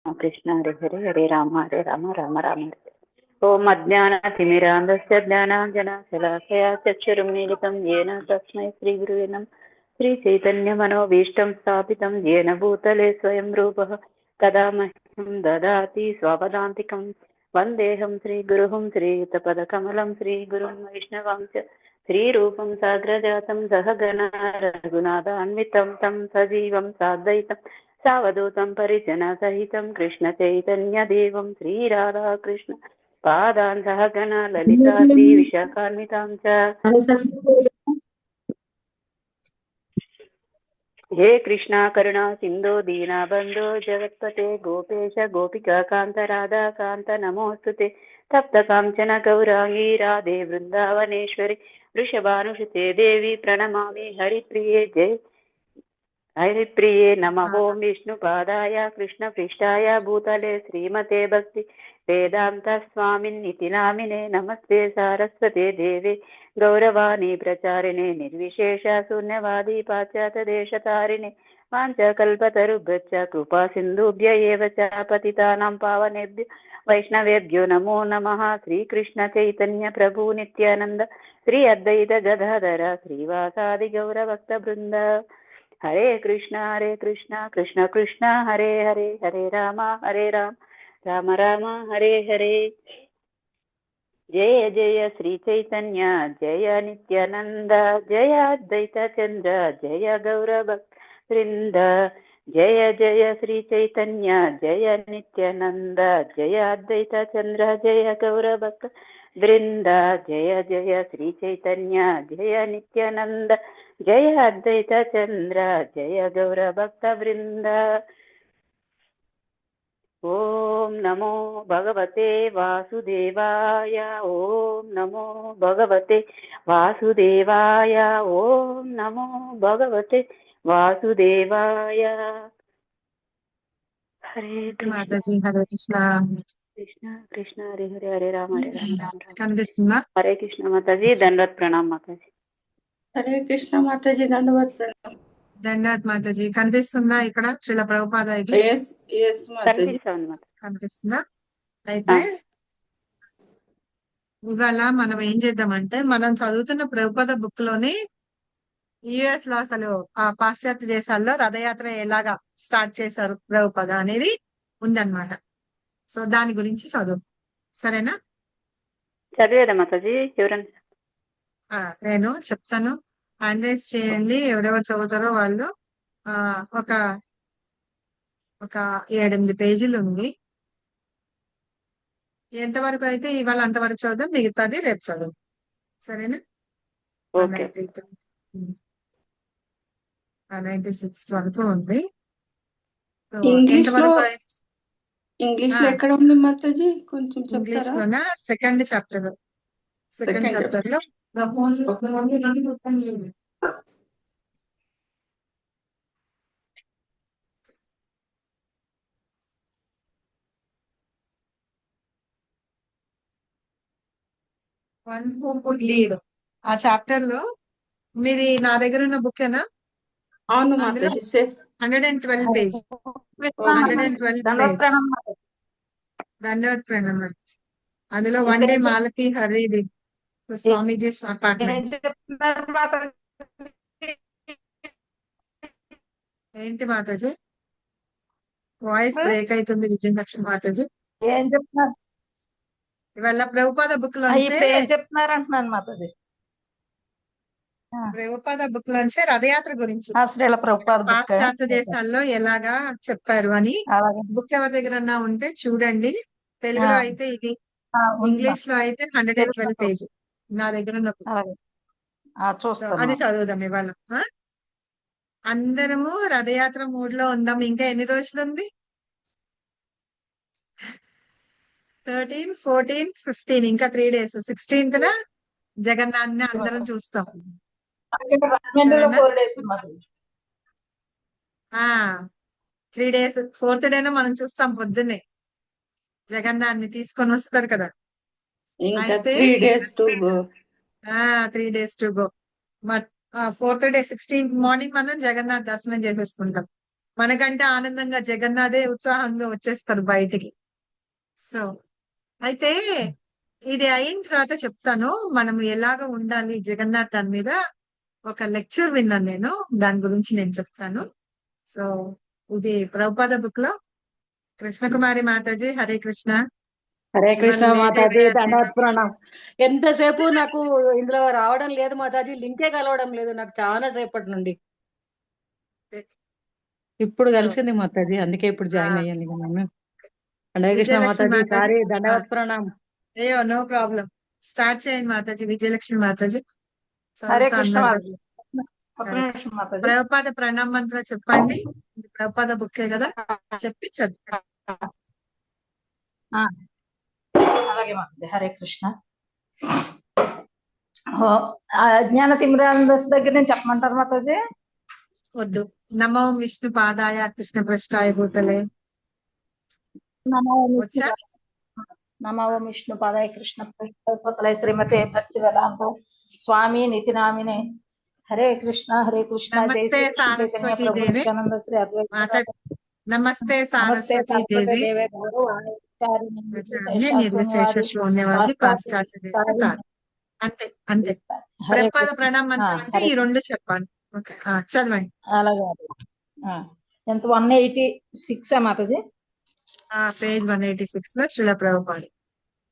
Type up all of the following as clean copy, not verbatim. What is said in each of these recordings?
కృష్ణ హరి హరి హరే రామ రామ రామ హరే. ఓం అజ్ఞానతిమిరాంధస్య జ్ఞానాంజనశలాకయా చక్షురున్మీలితం యేన తస్మై శ్రీగురువే నమః. శ్రీచైతన్యమనోభీష్టం స్థాపితం యేన భూతలే స్వయం రూపః తదా మह्यं దదాతి స్వపదాంతికం. వందేహం శ్రీగురుం శ్రీయుతపదకమలం శ్రీగురుం వైష్ణవం చ శ్రీరూపం సాగ్రజాతం సహగణ రఘునాథాన్వితం తం సజీవం సాద్వైతం సావధూతం పరిజన సహితం కృష్ణ చైతన్య దేవం శ్రీరాధాకృష్ణ పాదాన్ సహగణ లలితా శ్రీ విశాఖాన్వితాం చ. హే కృష్ణ కరుణా సింధో దీనబంధో జగత్పతే గోపేశ గోపికా కాంత రాధా కాంత నమోస్తుతే. తప్త కాంచన గౌరాంగీ రాధే బృందావనేశ్వరి వృషభానుషుతే దేవి ప్రణమామి హరిప్రియే జయ హరిప్రియే నమః. ఓం విష్ణుపాదాయ కృష్ణపృష్ఠాయ భూతలే శ్రీమతే భక్తి వేదాంత స్వామిన్నితి నామినే నమస్తే సారస్వతే దేవే గౌరవాణి ప్రచారిణే నిర్విశేష శూన్యవాది పాశ్చాత్య దేశతారిణే వాంఛకల్పతరుభ్యశ్చ కృపా సింధుభ్య ఏవ చ పతితానాం పావనేభ్యో వైష్ణవేభ్యో నమో నమః. శ్రీకృష్ణ చైతన్య ప్రభు నిత్యానంద శ్రీ అద్వైత గదాధర శ్రీవాసాది గౌరభక్త బృంద. హరే కృష్ణ కృష్ణ కృష్ణ హరే హరే హరే రామ రామ రామ హరే హరే. జయ జయ శ్రీ చైతన్య జయ నిత్యానంద జయ అద్వైత చంద్ర జయ గౌరభక్త బృంద. జయ జయ శ్రీ చైతన్య జయ నిత్యానంద జయ అద్వైత చంద్ర జయ గౌరభక్త బృంద. జయ జయ శ్రీ చైతన్య జయ నిత్యానంద జయ అద్వైత చంద్ర జయ గౌరభక్త బృంద. ఓం నమో భగవతే వాసుదేవాయ. ఓం నమో భగవతే వాసుదేవాయ. ఓం నమో భగవతే వాసుదేవాయ. హరే మాతాజీ. హరే కృష్ణ. కృష్ణ కృష్ణ హరే హరే హరే రామ రామ కనిపిస్తుందా? హరే కృష్ణ మాతాజీ. దండవత్ ప్రణామ్ మాతాజీ. హరే కృష్ణ మాతాజీ. దండవత్ ప్రణామ్. ధన్యవాద్ మాతాజీ. కనిపిస్తుందా ఇక్కడ శ్రీల ప్రభుపాద? కనిపిస్తుందా? అయితే ఇవాళ మనం ఏం చేద్దామంటే, మనం చదువుతున్న ప్రభుపాద బుక్ లోని యుఎస్ లో అసలు ఆ పాశ్చాత్య దేశాల్లో రథయాత్ర ఎలాగా స్టార్ట్ చేశారు ప్రభుపాద అనేది ఉందన్నమాట. సో దాని గురించి చదువు, సరేనా? చదివేదా మాతాజీ? ఎవరన్నా నేను చెప్తాను, హ్యాండ్ రైజ్ చేయండి. ఎవరెవరు చదువుతారో వాళ్ళు. ఒక 7-8 పేజీలు ఉంది. ఎంతవరకు అయితే ఇవాళ అంతవరకు చదువుదాం, మిగతాది రేపు చదువు, సరేనా? 96 వరకు ఉంది. ఇంగ్లీష్ లో ఎక్కడ ఉంది మాతాజీ? కొంచెం ఇంగ్లీష్ లోనా? సెకండ్ చాప్టర్ లో 1 who could lead. ఆ చాప్టర్ లో మీది నా దగ్గర ఉన్న బుక్కేనా? అవును మాతాజీ. 112 పేజ్. 112 పేజ్. దండవత్ ప్రణామం. అందులో one day Malathi Hari swamijis apartment. ఏంటి మాతాజీ వాయిస్ బ్రేక్ అవుతుంది? విజయలక్ష్మి మాతాజీ ఏం చెప్తున్నారు? ఇవాళ ప్రభుపాద బుక్ లో ఏం చెప్తున్నారు అంటున్నాను మాతాజీ. ప్రభుపాద బుక్ లోంచి రథయాత్ర గురించి పాశ్చాత్య దేశాల్లో ఎలాగా చెప్పారు అని. బుక్ ఎవరి దగ్గర ఉంటే చూడండి. తెలుగులో అయితే ఇది, ఇంగ్లీష్ లో అయితే 112 పేజ్ నా దగ్గర ఉన్న బుక్. అది చదువుదాం ఇవాళ. అందరము రథయాత్ర మూడ్ లో ఉందాం. ఇంకా ఎన్ని రోజులు ఉంది? 13, 14, 15, ఇంకా 3 days. 16th జగన్నాథ్ ని అందరం చూస్తాం. 3 days. 4th day మనం చూస్తాం పొద్దున్నే. జగన్నాథ్ ని తీసుకొని వస్తారు కదా. 3 days to go. 3 days to go. 4th day 16th morning మనం జగన్నాథ్ దర్శనం చేసేసుకుంటాం. మనకంటే ఆనందంగా జగన్నాథే ఉత్సాహంగా వచ్చేస్తారు బయటికి. సో అయితే ఇది అయిన తర్వాత చెప్తాను మనం ఎలాగ ఉండాలి జగన్నాథ్ దాని మీద ఒక లెక్చర్ విన్నాను నేను, దాని గురించి నేను చెప్తాను. సో ఇది ప్రభుపాద బుక్ లో. కృష్ణకుమారి మాతాజీ హరే కృష్ణ. హరే ఇవాళ కృష్ణ లేట్ మాతాజీ, అయిపోయారు. దండవత్ ప్రణాం. ఎంతసేపు నాకు ఇందులో రావడం లేదు మాతాజీ, లింకే కలవడం లేదు నాకు చాలా సేపటి నుండి. ఇప్పుడు కలిసింది మాతాజీ, అందుకే ఇప్పుడు జాయిన్ అయ్యాను ఇక నేను. హరే కృష్ణ విజయలక్ష్మి మాతాజీ, మాతాజీ. సారీ, దండవత్ ప్రణాం. అయ్యో నో ప్రాబ్లం. స్టార్ట్ చేయండి మాతాజీ. విజయలక్ష్మి మాతాజీ హరే చదువుతా కృష్ణ అన్నారు మాతాజీ. కదా. ఒక్క సరే. నిమిషం మాతాజీ. ప్రభుపాద ప్రణామ మంత్ర చెప్పండి. ఇది ప్రభుపాద బుక్కే కదా, చెప్పి చదువు. ఆ, అలాగే మాతాజీ. హరే కృష్ణ. ఓ, జ్ఞాన తిమిరాందస్ దగ్గర నేను చెప్పమంటారు మాతాజీ? వద్దు. నమో విష్ణు పాదాయ కృష్ణ పృష్ఠాయ భూతలే. నమో వచ్చా? నమో విష్ణు పాదాయ కృష్ణ పృష్ఠాయ శ్రీమతే భక్తి వేదాంత స్వామి నితి నామినే. హరే కృష్ణ హరే కృష్ణ. జై నమస్తే శ్రీ కృష్ణ చైతన్య సారస్వతి ప్రభు దేవి. నిత్యానంద శ్రీ అద్వైత మాత గదాధర. నమస్తే నమస్తే సారస్వతి సరస్వతి దేవి. దేవే గౌరవ వాణిచారిణి నిర్విశేష నిర్విశేష శూన్యవాది పాశ్చాత్య దేశ. అంతే అంతే. హరే ప్రభుపాద కృష్ణ. ప్రణామ మంత్రం అంటే హరే ఈ రెండు చెప్పాలి. ఓకే, చదవండి. అలాగే ఎంత 186 మాతాజీ? పేజ్ 186 లో శిల ప్రభుపాద.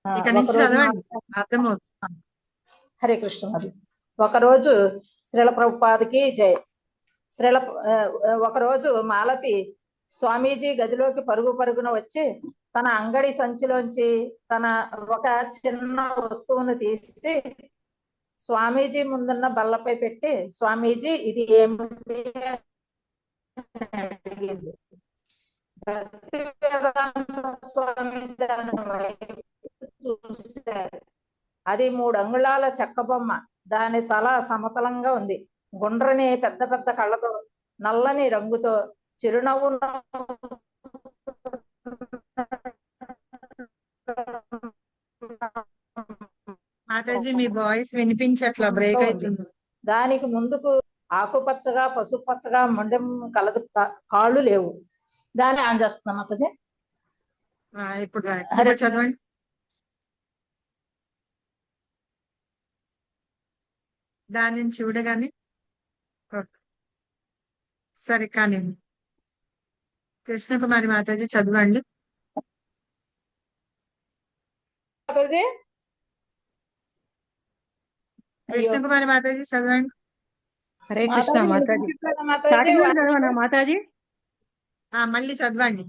ఇక్కడ నుంచి ఒకరోజు చదవండి, అర్థమవుతుంది. హరే కృష్ణ మాతాజీ. ఒకరోజు శ్రీల ప్రభుపాదకి జై. ఒకరోజు మాలతి స్వామీజీ గదిలోకి పరుగు పరుగున వచ్చి తన అంగడి సంచిలోంచి తన ఒక చిన్న వస్తువును తీసి స్వామీజీ ముందున్న బల్లపై పెట్టి, స్వామీజీ ఇది ఏమిటి అని అడిగింది. భక్తి వేదాంత స్వామి దాని వైపు చూశారు. అది 3 అంగుళాల చెక్క బొమ్మ. దాని తల సమతలంగా ఉంది. గుండ్రని పెద్ద పెద్ద కళ్ళతో, నల్లని రంగుతో, చిరునవ్వు మాతాజీ మీ వాయిస్ వినిపించట్లా, బ్రేక్ అవుతుంది. దానికి ముందుకు ఆకుపచ్చగా పసుపచ్చగా మొండెం కలదు. కాళ్ళు లేవు. దాన్ని ఆన్ చేస్తున్నా మాతాజీ. ఇప్పుడు చదవండి. దానిని చూడగానే సరే కానీ కృష్ణకుమారి మాతాజీ చదవండి. మాతాజీ కృష్ణకుమారి మాతాజీ చదవండి. హరే కృష్ణ మాతాజీ, స్టార్టింగ్ లో చదవనా మాతాజీ? మళ్ళీ చదవండి.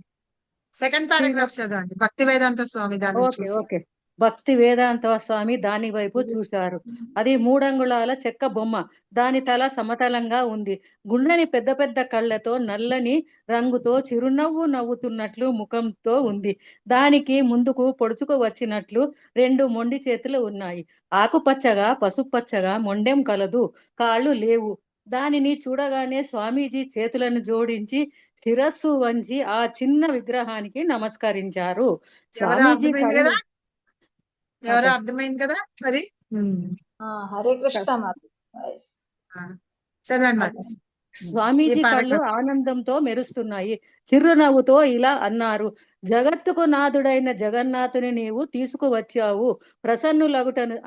సెకండ్ పారాగ్రాఫ్ చదవండి. భక్తి వేదాంత స్వామి దాన్ని ఓకే చూసి. ఓకే. భక్తి వేదాంత స్వామి దాని వైపు చూశారు. అది 3 అంగుళాల చెక్క బొమ్మ. దాని తల సమతలంగా ఉంది. గుండ్రని పెద్ద పెద్ద కళ్ళతో, నల్లని రంగుతో, చిరునవ్వు నవ్వుతున్నట్లు ముఖంతో ఉంది. దానికి ముందుకు పొడుచుకు వచ్చినట్లు 2 మొండి చేతులు ఉన్నాయి. ఆకుపచ్చగా పసుపచ్చగా మొండెం కలదు. కాళ్ళు లేవు. దానిని చూడగానే స్వామీజీ చేతులను జోడించి శిరస్సు వంచి ఆ చిన్న విగ్రహానికి నమస్కరించారు. స్వామీజీ కళ్ళు ఎవరో అర్థమైంది కదా అది. హరే కృష్ణ మాతాజీ. చదవండి మాతాజీ. స్వామీజీ కళ్ళు ఆనందంతో మెరుస్తున్నాయి. చిరునవ్వుతో ఇలా అన్నారు. జగత్తుకు నాథుడైన జగన్నాథుని నీవు తీసుకువచ్చావు. ప్రసన్నులగుటను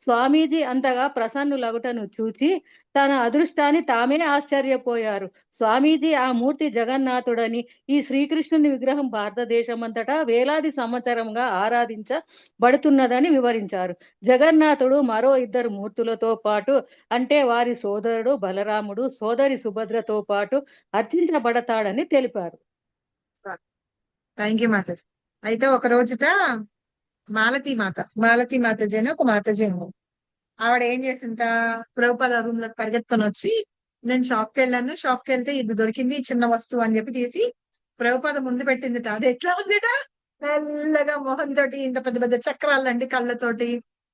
స్వామీజీ అంతగా ప్రసన్నులగుటను చూచి తన అదృష్టాన్ని తామే ఆశ్చర్యపోయారు. స్వామీజీ ఆ మూర్తి జగన్నాథుడని, ఈ శ్రీకృష్ణుని విగ్రహం భారతదేశం అంతటా వేలాది సంవత్సరంగా ఆరాధించబడుతున్నదని వివరించారు. జగన్నాథుడు మరో 2 మూర్తులతో పాటు, అంటే వారి సోదరుడు బలరాముడు, సోదరి సుభద్రతో పాటు అర్చించబడతాడని తెలిపారు. Thank you Mataji. అయితే ఒక రోజుట మాలతీ మాతాజీ అని ఒక మాతాజీ ఉంది. ఆవిడ ఏం చేసింట, ప్రభుపాద రూమ్ లోకి పరిగెత్తుకొని వచ్చి, నేను షాప్కి వెళ్ళాను, షాప్కి వెళ్తే ఇది దొరికింది, చిన్న వస్తువు అని చెప్పి తీసి ప్రభుపాద ముందు పెట్టిందిట. అది ఎట్లా ఉందిట, మెల్లగా మొహం తోటి ఇంత పెద్ద పెద్ద చక్రాలండి కళ్ళతోటి,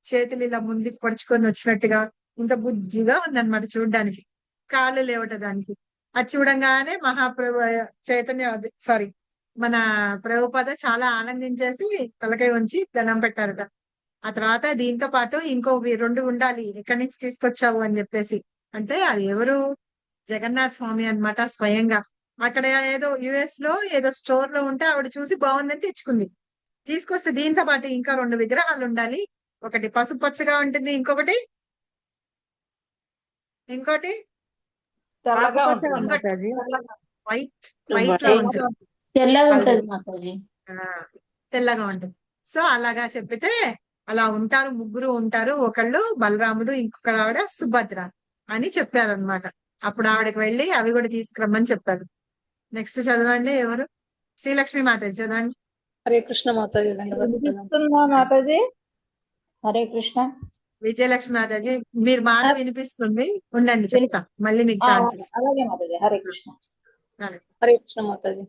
చేతులు ఇలా ముందుకు పొడుచుకొని వచ్చినట్టుగా ఇంత బుజ్జిగా ఉందన్నమాట చూడ్డానికి. కాళ్ళు లేవట దానికి. అది చూడంగానే మహాప్రభు చైతన్య సారీ మన ప్రభుపాద చాలా ఆనందించేసి తలకాయ ఉంచి దండం పెట్టారట. ఆ తర్వాత దీంతో పాటు ఇంకో 2 ఉండాలి, ఎక్కడి నుంచి తీసుకొచ్చావు అని చెప్పేసి. అంటే అది ఎవరు, జగన్నాథ్ స్వామి అన్నమాట స్వయంగా. అక్కడ ఏదో యుఎస్ లో ఏదో స్టోర్ లో ఉంటే ఆవిడ చూసి బాగుందని తెచ్చుకుంది. తీసుకొస్తే దీంతో పాటు ఇంకా 2 విగ్రహాలు ఉండాలి. ఒకటి పసుపు పచ్చగా ఉంటుంది, ఇంకోటి తెల్లగా ఆకుపచ్చగా ఉంటుంది. మాతాజీ. వైట్ వైట్ లో ఉంటుంది, తెల్లగా హల్దీ. ఉంటుంది మాతాజీ. తెల్లగా ఉంటుంది. సో అలాగా చెప్పితే అలా ఉంటారు, ముగ్గురు ఉంటారు. ఒకళ్ళు బలరాముడు, ఇంకొకరు ఆవిడ సుభద్ర అని చెప్పారనమాట. అప్పుడు ఆవిడకి వెళ్ళి అవి కూడా తీసుకురమ్మని చెప్పారు. నెక్స్ట్ చదవండి. ఎవరు? శ్రీలక్ష్మి మాతాజీ చదవండి. హరే కృష్ణ మాతాజీ. వినిపిస్తుందా మాతాజీ? హరే కృష్ణ. విజయలక్ష్మి మాతాజీ మీరు మాట వినిపిస్తుంది, ఉండండి చెప్తా, మళ్ళీ మీకు ఛాన్సెస్. అలాగే మాతాజీ. హరే కృష్ణ. హరే కృష్ణ మాతాజీ.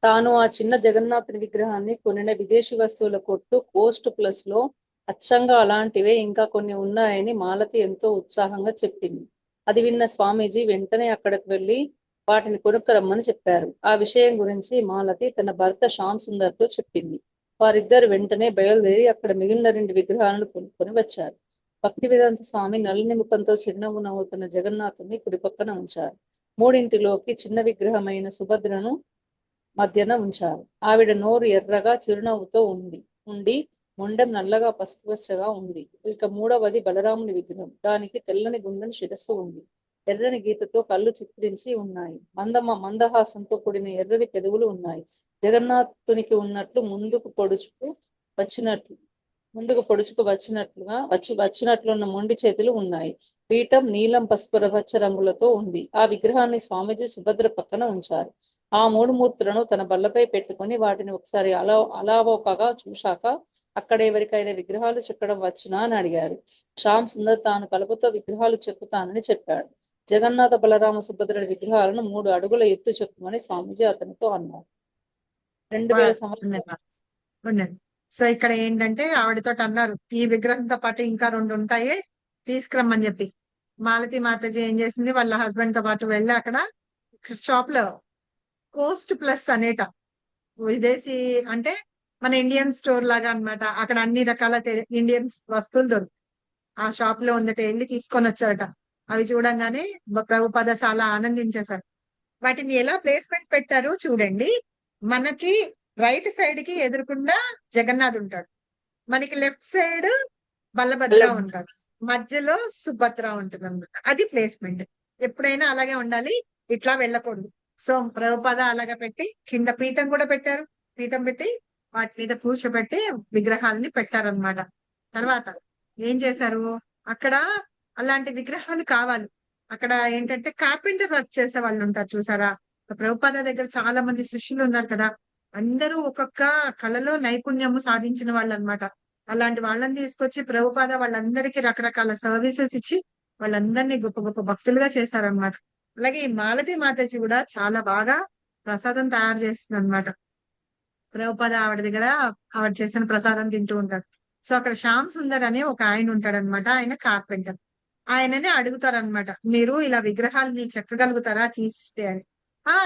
తాను ఆ చిన్న జగన్నాథుని విగ్రహాన్ని కొనిన విదేశీ వస్తువుల కొట్టు కోస్ట్ ప్లస్ లో అచ్చంగా అలాంటివే ఇంకా కొన్ని ఉన్నాయని మాలతి ఎంతో ఉత్సాహంగా చెప్పింది. అది విన్న స్వామీజీ వెంటనే అక్కడికి వెళ్లి వాటిని కొనుక్కరమ్మని చెప్పారు. ఆ విషయం గురించి మాలతి తన భర్త శ్యామ్ సుందర్ తో చెప్పింది. వారిద్దరు వెంటనే బయలుదేరి అక్కడ మిగిలిన 2 విగ్రహాలను కొనుక్కొని వచ్చారు. భక్తివేదాంత స్వామి నల్లని ముఖంతో చిరునవ్వు నవ్వుతున్న జగన్నాథుని కుడి పక్కన ఉంచారు. మూడింటిలోకి చిన్న విగ్రహమైన సుభద్రను మధ్యన ఉంచారు. ఆవిడ నోరు ఎర్రగా చిరునవ్వుతో ఉండి మొండెం నల్లగా పసుపుపచ్చగా ఉంది. ఇక మూడవది బలరాముని విగ్రహం. దానికి తెల్లని గుండెని శిరస్సు ఉంది. ఎర్రని గీతతో కళ్ళు చిత్రించి ఉన్నాయి. మందహాసంతో కూడిన ఎర్రని పెదవులు ఉన్నాయి. జగన్నాథునికి ఉన్నట్లు ముందుకు పొడుచుకు వచ్చినట్లున్న మొండి చేతులు ఉన్నాయి. పీఠం నీలం పసుపు పచ్చ రంగులతో ఉంది. ఆ విగ్రహాన్ని స్వామీజీ సుభద్ర పక్కన ఉంచారు. ఆ 3 మూర్తులను తన బల్లపై పెట్టుకుని వాటిని ఒకసారి అలావోకగా చూశాక అక్కడ ఎవరికైనా విగ్రహాలు చెక్కడం వచ్చునా అని అడిగారు. శ్యామ్ సుందర్ తాను కలుపుతో విగ్రహాలు చెక్కుతానని చెప్పాడు. జగన్నాథ బలరామ సుభద్రుడి విగ్రహాలను 3 అడుగుల ఎత్తు చెక్కమని స్వామీజీ అతనితో అన్నారు. 2000 సంవత్సరాలు. సో ఇక్కడ ఏంటంటే ఆవిడతో అన్నారు, ఈ విగ్రహంతో పాటు ఇంకా 2 ఉంటాయి తీసుకురమ్మని చెప్పి. మాలతి మాతాజీ ఏం చేసింది, వాళ్ళ హస్బెండ్ తో పాటు వెళ్ళి అక్కడ షాప్ లో కోస్ట్ ప్లస్ అనేట విదేశీ అంటే మన ఇండియన్ స్టోర్ లాగా అన్నమాట. అక్కడ అన్ని రకాల ఇండియన్ వస్తువులు దొరుకుతాయి. ఆ షాప్ లో ఉందట, వెళ్ళి తీసుకొని వచ్చారట. అవి చూడంగానే ప్రభుపాద చాలా ఆనందించేశారు. వాటిని ఎలా ప్లేస్మెంట్ పెట్టారు చూడండి. మనకి రైట్ సైడ్ కి ఎదురుకుండా జగన్నాథ్ ఉంటాడు, మనకి లెఫ్ట్ సైడ్ బలభద్ర ఉంటాడు, మధ్యలో సుభద్ర ఉంటుంది అన్నమాట. అది ప్లేస్మెంట్. ఎప్పుడైనా అలాగే ఉండాలి, ఇట్లా వెళ్ళకూడదు. సో ప్రభుపాద అలాగా పెట్టి కింద పీఠం కూడా పెట్టారు. పీఠం పెట్టి వాటి మీద కూర్చోబెట్టి విగ్రహాలని పెట్టారనమాట. తర్వాత ఏం చేశారు, అక్కడ అలాంటి విగ్రహాలు కావాలి. అక్కడ ఏంటంటే కార్పెంటర్ వర్క్ చేసే వాళ్ళు ఉంటారు చూసారా. ప్రభుపాద దగ్గర చాలా మంది శిష్యులు ఉన్నారు కదా, అందరూ ఒక్కొక్క కళలో నైపుణ్యము సాధించిన వాళ్ళు అనమాట. అలాంటి వాళ్ళని తీసుకొచ్చి ప్రభుపాద వాళ్ళందరికీ రకరకాల సర్వీసెస్ ఇచ్చి వాళ్ళందరినీ గొప్ప గొప్ప భక్తులుగా చేశారనమాట. అలాగే ఈ మాలతి మాతాజీ కూడా చాలా బాగా ప్రసాదం తయారు చేస్తుంది అనమాట. ప్రభుపాద ఆవిడ దగ్గర ఆవిడ చేసిన ప్రసాదం తింటూ ఉంటారు. సో అక్కడ శ్యామ్ సుందర్ అనే ఒక ఆయన ఉంటాడు అనమాట. ఆయన కార్పెంటర్. ఆయననే అడుగుతారనమాట, మీరు ఇలా విగ్రహాలని చెక్కగలుగుతారా తీసిస్తే అని.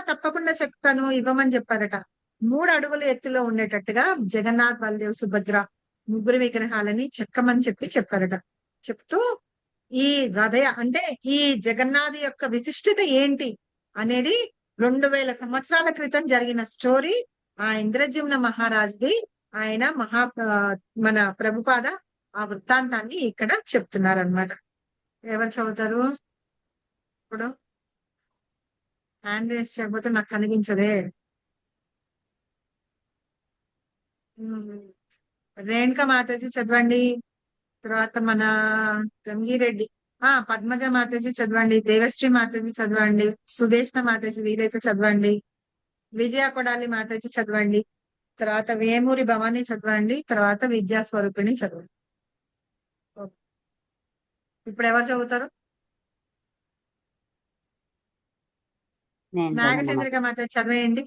తప్పకుండా చెప్తాను, ఇవ్వమని చెప్పారట. 3 అడుగుల ఎత్తులో ఉండేటట్టుగా జగన్నాథ్, బలదేవ్, సుభద్ర 3 విగ్రహాలని చెక్కమని చెప్పారట. చెప్తూ ఈ హృదయ అంటే ఈ జగన్నాథ్ యొక్క విశిష్టత ఏంటి అనేది 2000 సంవత్సరాల క్రితం జరిగిన స్టోరీ. ఆ ఇంద్రజిమ్న మహారాజుది ఆయన మన ప్రభుపాద ఆ వృత్తాంతాన్ని ఇక్కడ చెప్తున్నారనమాట. ఎవరు చదువుతారు ఇప్పుడు? హ్యాండ్ రేస్ చేయకపోతే నాకు కనిపించదే. రేణుక మాతాజీ చదవండి. తర్వాత మన గంగిరెడ్డి, పద్మజ మాతాజీ చదవండి. దేవశ్రీ మాతాజీ చదవండి. సుదేష్ణ మాతాజీ వీలైతే చదవండి. విజయ కొడాలి మాతాజీ చదవండి. తర్వాత వేమూరి భవాని చదవండి. తర్వాత విద్యాస్వరూపిణి చదవండి. ఇప్పుడు ఎవరు చదువుతారు? నాగచంద్రిక మాతాజీ చదివేయండి.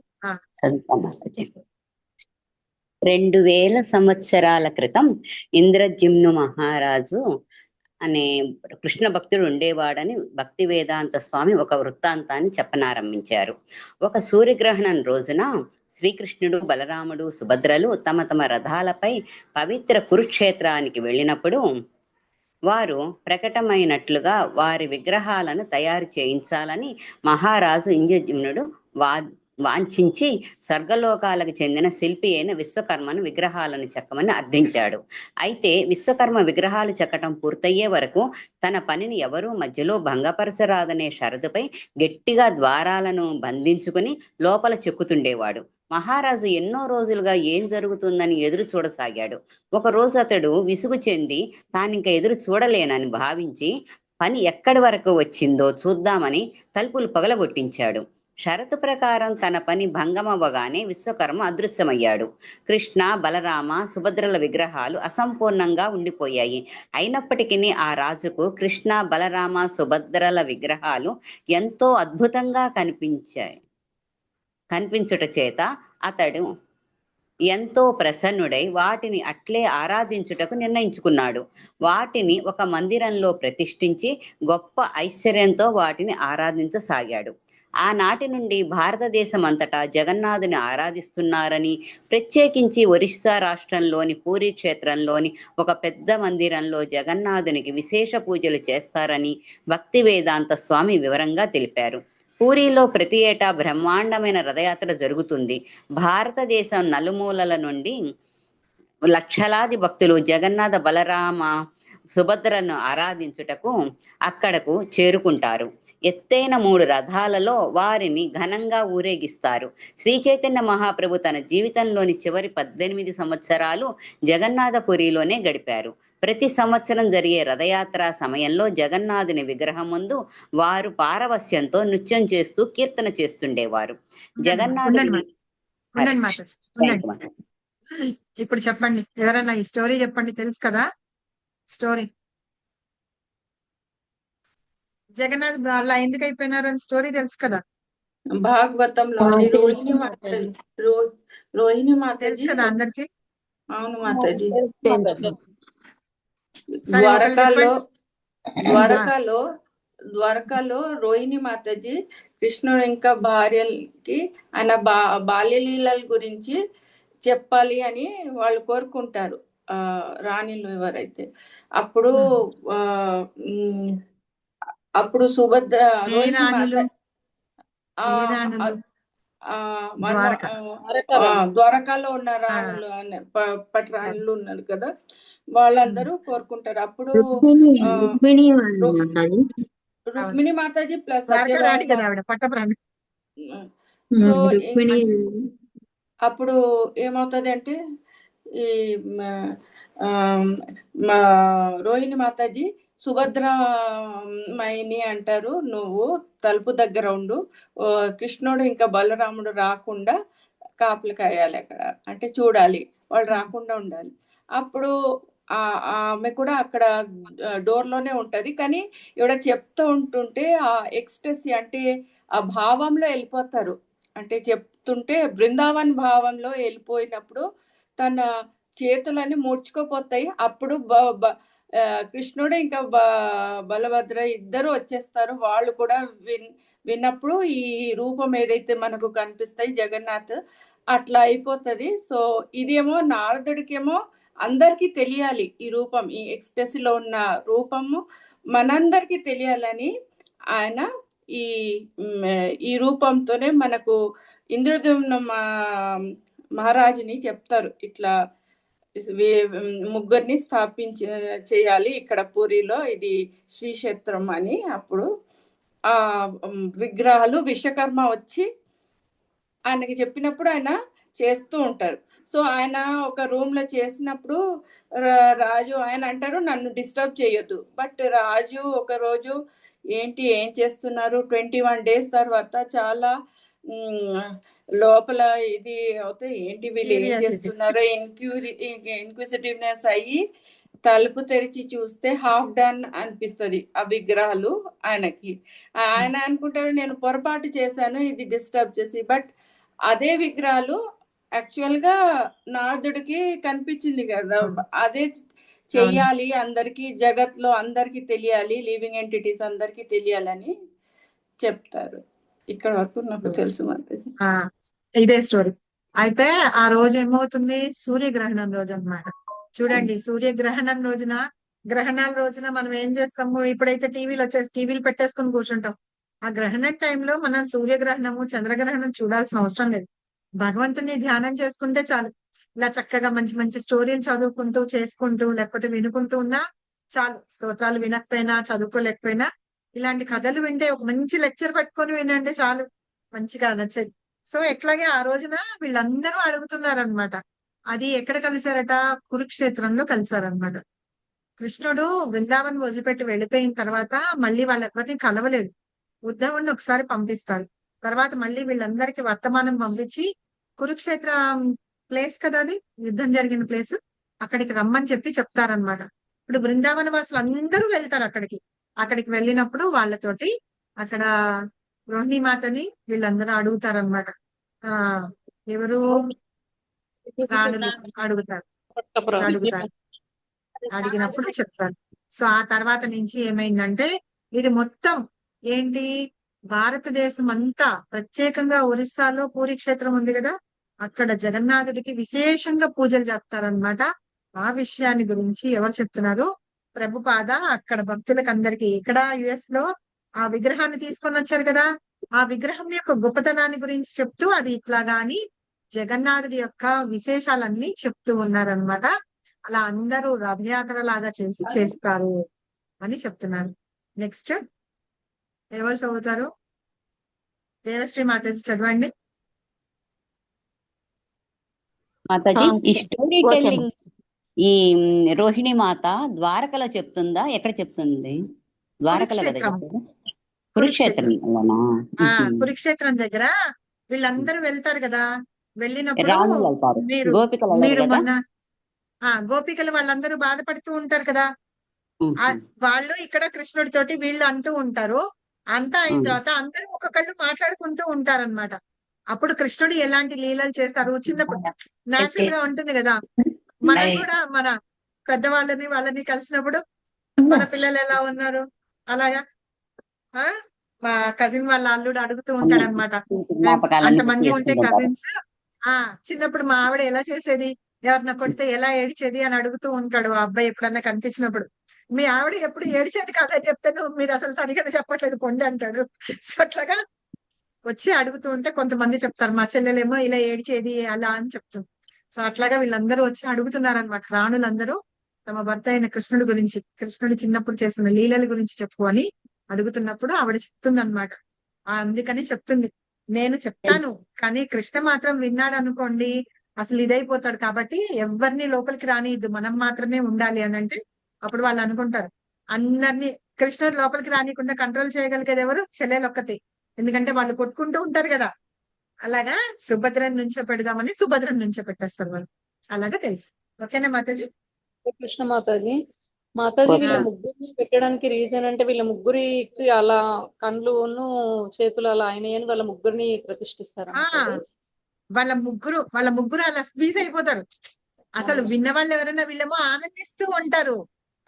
2000 సంవత్సరాల క్రితం ఇంద్రజిమ్ను మహారాజు అనే కృష్ణ భక్తుడు ఉండేవాడని భక్తి వేదాంత స్వామి ఒక వృత్తాంతాన్ని చెప్పనారంభించారు. ఒక సూర్యగ్రహణం రోజున శ్రీకృష్ణుడు, బలరాముడు, సుభద్రలు తమ తమ రథాలపై పవిత్ర కురుక్షేత్రానికి వెళ్ళినప్పుడు వారు ప్రకటమైనట్లుగా వారి విగ్రహాలను తయారు చేయించాలని మహారాజు ఇంద్రజిమ్నుడు వాంఛించి స్వర్గలోకాలకు చెందిన శిల్పి అయిన విశ్వకర్మను విగ్రహాలను చెక్కమని అర్థించాడు. అయితే విశ్వకర్మ విగ్రహాలు చెక్కటం పూర్తయ్యే వరకు తన పనిని ఎవరూ మధ్యలో భంగపరచరాదనే షరతుపై గట్టిగా ద్వారాలను బంధించుకుని లోపల చెక్కుతుండేవాడు. మహారాజు ఎన్నో రోజులుగా ఏం జరుగుతుందని ఎదురు చూడసాగాడు. ఒకరోజు అతడు విసుగు చెంది తానింక ఎదురు చూడలేనని భావించి పని ఎక్కడి వరకు వచ్చిందో చూద్దామని తలుపులు పగలగొట్టించాడు. షరతు ప్రకారం తన పని భంగమవ్వగానే విశ్వకర్మ అదృశ్యమయ్యాడు. కృష్ణ, బలరామ, సుభద్రల విగ్రహాలు అసంపూర్ణంగా ఉండిపోయాయి. అయినప్పటికీ ఆ రాజుకు కృష్ణ, బలరామ, సుభద్రల విగ్రహాలు ఎంతో అద్భుతంగా కనిపించుట చేత అతడు ఎంతో ప్రసన్నుడై వాటిని అట్లే ఆరాధించుటకు నిర్ణయించుకున్నాడు. వాటిని ఒక మందిరంలో ప్రతిష్ఠించి గొప్ప ఐశ్వర్యంతో వాటిని ఆరాధించసాగాడు. ఆనాటి నుండి భారతదేశం అంతటా జగన్నాథుని ఆరాధిస్తున్నారని, ప్రత్యేకించి ఒరిస్సా రాష్ట్రంలోని పూరి క్షేత్రంలోని ఒక పెద్ద మందిరంలో జగన్నాథునికి విశేష పూజలు చేస్తారని భక్తి వేదాంత స్వామి వివరంగా తెలిపారు. పూరిలో ప్రతి ఏటా బ్రహ్మాండమైన రథయాత్ర జరుగుతుంది. భారతదేశం నలుమూలల నుండి లక్షలాది భక్తులు జగన్నాథ, బలరామ, సుభద్రను ఆరాధించుటకు అక్కడకు చేరుకుంటారు. ఎత్తైన 3 రథాలలో వారిని ఘనంగా ఊరేగిస్తారు. శ్రీ చైతన్య మహాప్రభు తన జీవితంలోని చివరి 18 సంవత్సరాలు జగన్నాథపురిలోనే గడిపారు. ప్రతి సంవత్సరం జరిగే రథయాత్ర సమయంలో జగన్నాథుని విగ్రహం ముందు వారు పారవస్యంతో నృత్యం చేస్తూ కీర్తన చేస్తుండేవారు. జగన్నాథుని ఇప్పుడు చెప్పండి, ఎవరైనా ఈ స్టోరీ చెప్పండి. తెలుసు కదా స్టోరీ? జగన్నాథ్ అలా ఎందుకు అయిపోయినారు అని స్టోరీ తెలుసు కదా? భాగవతంలో రోహిణి మాతాజీ కదా అందరికి? అవును మాతాజీ. ద్వారకాలో ద్వారకాలో రోహిణి మాతాజీ కృష్ణుడు ఇంకా భార్యకి ఆయన బాల్యలీలల గురించి చెప్పాలి అని వాళ్ళు కోరుకుంటారు, రాణిలు ఎవరైతే. అప్పుడు సుభద్ర రోహిణి మాత ద్వారకాలో ఉన్న రాణులు పట్టరాణులు ఉన్నారు కదా, వాళ్ళందరూ కోరుకుంటారు. అప్పుడు రుక్మిణి మాతాజీ ప్లస్ సో అప్పుడు ఏమవుతుంది అంటే ఈ రోహిణి మాతాజీ సుభద్రమైని అంటారు, నువ్వు తలుపు దగ్గర ఉండు, కృష్ణుడు ఇంకా బలరాముడు రాకుండా కాపులు కాయాలి అక్కడ, అంటే చూడాలి, వాళ్ళు రాకుండా ఉండాలి. అప్పుడు ఆమె కూడా అక్కడ డోర్లోనే ఉంటది. కానీ ఇవిడ చెప్తూ ఉంటుంటే ఆ ఎక్స్ప్రెస్ అంటే ఆ భావంలో వెళ్ళిపోతారు. అంటే చెప్తుంటే బృందావన్ భావంలో వెళ్ళిపోయినప్పుడు తన చేతులన్నీ ముడుచుకోపోతాయి. అప్పుడు కృష్ణుడు ఇంకా బలభద్ర ఇద్దరు వచ్చేస్తారు. వాళ్ళు కూడా విన్నప్పుడు ఈ రూపం ఏదైతే మనకు కనిపిస్తాయి జగన్నాథ్ అట్లా అయిపోతుంది. సో ఇదేమో నారదుడికేమో అందరికీ తెలియాలి, ఈ రూపం, ఈ ఎక్స్ప్రెస్లో ఉన్న రూపము మనందరికీ తెలియాలని ఆయన ఈ రూపంతోనే మనకు ఇంద్రద్యుమ్న మహారాజుని చెప్తారు, ఇట్లా ముగ్గురిని చేయాలి ఇక్కడ పూరిలో, ఇది శ్రీక్షేత్రం అని. అప్పుడు ఆ విగ్రహాలు విశ్వకర్మ వచ్చి ఆయనకి చెప్పినప్పుడు ఆయన చేస్తూ ఉంటారు. సో ఆయన ఒక రూమ్ లో చేసినప్పుడు రాజు ఆయన అంటారు, నన్ను డిస్టర్బ్ చేయొద్దు. బట్ రాజు ఒక రోజు ఏంటి ఏం చేస్తున్నారు, 21 days తర్వాత చాలా లోపల ఇది అవుతాయి, ఏంటి వీళ్ళు ఏం చేస్తున్నారో ఇన్క్విజిటివ్నెస్ అయ్యి తలుపు తెరిచి చూస్తే హాఫ్ డన్ అనిపిస్తుంది ఆ విగ్రహాలు ఆయనకి. ఆయన అనుకుంటారు నేను పొరపాటు చేశాను ఇది డిస్టర్బ్ చేసి. బట్ అదే విగ్రహాలు యాక్చువల్ గా నారదుడికి కనిపించింది కదా, అదే చెయ్యాలి, అందరికి జగత్లో అందరికి తెలియాలి, లివింగ్ ఎంటిటీస్ అందరికి తెలియాలని చెప్తారు. ఇక్కడ వరకు నాకు తెలుసు. ఇదే స్టోరీ. అయితే ఆ రోజు ఏమవుతుంది, సూర్యగ్రహణం రోజు అన్నమాట. చూడండి, సూర్యగ్రహణం రోజున గ్రహణాల రోజున మనం ఏం చేస్తాము, ఇప్పుడైతే టీవీలు వచ్చేసి టీవీలు పెట్టేసుకుని కూర్చుంటాం. ఆ గ్రహణం టైంలో మనం సూర్యగ్రహణము చంద్రగ్రహణం చూడాల్సిన అవసరం లేదు. భగవంతుని ధ్యానం చేసుకుంటే చాలు. ఇలా చక్కగా మంచి మంచి స్టోరీలు చదువుకుంటూ చేసుకుంటూ లేకపోతే వినుకుంటూ ఉన్నా చాలు. స్తోత్రాలు వినకపోయినా చదువుకోలేకపోయినా ఇలాంటి కథలు వింటే ఒక మంచి లెక్చర్ పట్టుకొని వినండి చాలు, మంచిగా నచ్చేది. సో ఎట్లాగే ఆ రోజున వీళ్ళందరూ అడుగుతున్నారనమాట. అది ఎక్కడ కలిశారట? కురుక్షేత్రంలో కలిశారనమాట. కృష్ణుడు బృందావనం వదిలిపెట్టి వెళ్ళిపోయిన తర్వాత మళ్ళీ వాళ్ళెవరిని కలవలేదు. ఉద్ధవుడిని ఒకసారి పంపిస్తారు. తర్వాత మళ్ళీ వీళ్ళందరికీ వర్తమానం పంపించి కురుక్షేత్ర ప్లేస్ కదా అది, యుద్ధం జరిగిన ప్లేస్, అక్కడికి రమ్మని చెప్పి చెప్తారనమాట. ఇప్పుడు బృందావన వాసులు అందరూ వెళ్తారు అక్కడికి. అక్కడికి వెళ్ళినప్పుడు వాళ్ళతోటి అక్కడ రోహిణి మాతని వీళ్ళందరూ అడుగుతారనమాట. ఆ ఎవరు రాణులు అడుగుతారు. అడిగినప్పుడు చెప్తారు. సో ఆ తర్వాత నుంచి ఏమైందంటే ఇది మొత్తం ఏంటి, భారతదేశం అంతా ప్రత్యేకంగా ఒరిస్సాలో పూరి క్షేత్రం ఉంది కదా, అక్కడ జగన్నాథుడికి విశేషంగా పూజలు చేస్తారనమాట. ఆ విషయాన్ని గురించి ఎవరు చెప్తున్నారు? ప్రభుపాద అక్కడ భక్తులకు అందరికి, ఇక్కడ యుఎస్ లో ఆ విగ్రహాన్ని తీసుకొని వచ్చారు కదా, ఆ విగ్రహం యొక్క గొప్పతనాన్ని గురించి చెప్తూ అది ఇట్లాగా అని జగన్నాథుడి యొక్క విశేషాలన్నీ చెప్తూ ఉన్నారనమాట. అలా అందరూ రథయాత్ర లాగా చేస్తారు అని చెప్తున్నారు. నెక్స్ట్ ఎవరు చదువుతారు? దేవశ్రీ మాతాజీ చదవండి. మాతాజీ, ఈ స్టోరీ టెల్లింగ్ ఈ రోహిణి మాత ద్వారకలో చెప్తుందా, ఎక్కడ చెప్తుంది? ద్వారకలో కదా చెప్తుంది. కురుక్షేత్రం కురుక్షేత్రం దగ్గర వీళ్ళందరూ వెళ్తారు కదా, వెళ్ళినప్పుడు మీరు మొన్న గోపికలు వాళ్ళందరూ బాధపడుతూ ఉంటారు కదా, వాళ్ళు ఇక్కడ కృష్ణుడి తోటి వీళ్ళు అంటూ ఉంటారు. అంతా అయిన తర్వాత అందరూ ఒక్కొక్కళ్ళు మాట్లాడుకుంటూ ఉంటారన్నమాట. అప్పుడు కృష్ణుడు ఎలాంటి లీలలు చేశారు చిన్నప్పుడు నేచురల్ గా ఉంటుంది కదా. మనం కూడా మన వాళ్ళని కలిసినప్పుడు మన పిల్లలు ఎలా ఉన్నారు అలాగా మా కజిన్ వాళ్ళ అల్లుడు అడుగుతూ ఉంటాడు అనమాట. అంతమంది ఉంటే కజిన్స్, చిన్నప్పుడు మా ఆవిడ ఎలా చేసేది, ఎవరిన కొడితే ఎలా ఏడ్చేది అని అడుగుతూ ఉంటాడు ఆ అబ్బాయి ఎప్పుడన్నా కనిపించినప్పుడు. మీ ఆవిడ ఎప్పుడు ఏడ్చేది కాదని చెప్తాను, మీరు అసలు సరిగ్గా చెప్పట్లేదు కొండి అంటాడు. సో అట్లాగా వచ్చి అడుగుతూ ఉంటే కొంతమంది చెప్తారు మా చెల్లెలేమో ఇలా ఏడ్చేది అలా అని చెప్తుంది. సో అట్లాగా వీళ్ళందరూ వచ్చి అడుగుతున్నారనమాట. రాణులందరూ తమ భర్త అయిన కృష్ణుడి గురించి, కృష్ణుడు చిన్నప్పుడు చేసిన లీలల గురించి చెప్పుకొని అడుగుతున్నప్పుడు ఆవిడ చెప్తుంది అనమాట. అందుకని చెప్తుంది, నేను చెప్తాను కానీ కృష్ణ మాత్రం విన్నాడు అనుకోండి అసలు ఇదైపోతాడు, కాబట్టి ఎవరిని లోపలికి రానియద్దు, మనం మాత్రమే ఉండాలి అని అంటే అప్పుడు వాళ్ళు అనుకుంటారు అందరినీ కృష్ణుడు లోపలికి రానియకుండా కంట్రోల్ చేయగలిగేది ఎవరు? చెల్లెలు ఒక్కతే. ఎందుకంటే వాళ్ళు కొట్టుకుంటూ ఉంటారు కదా. అలాగా సుభద్రని నుంచో పెడదామని సుభద్రని నుంచో పెట్టేస్తారు వాళ్ళు. అలాగా తెలుసు. ఓకేనా మాతాజీ? కృష్ణ మాతాజీ వీళ్ళ ముగ్గురిని పెట్టడానికి రీజన్ అంటే వీళ్ళ ముగ్గురికి అలా కళ్ళు చేతులు అలా అయినాయని వాళ్ళ ముగ్గురిని ప్రతిష్ఠిస్తారు. వాళ్ళ ముగ్గురు అలా స్క్వీజ్ అయిపోతారు. అసలు విన్న వాళ్ళు ఎవరైనా వీళ్ళేమో ఆనందిస్తూ ఉంటారు.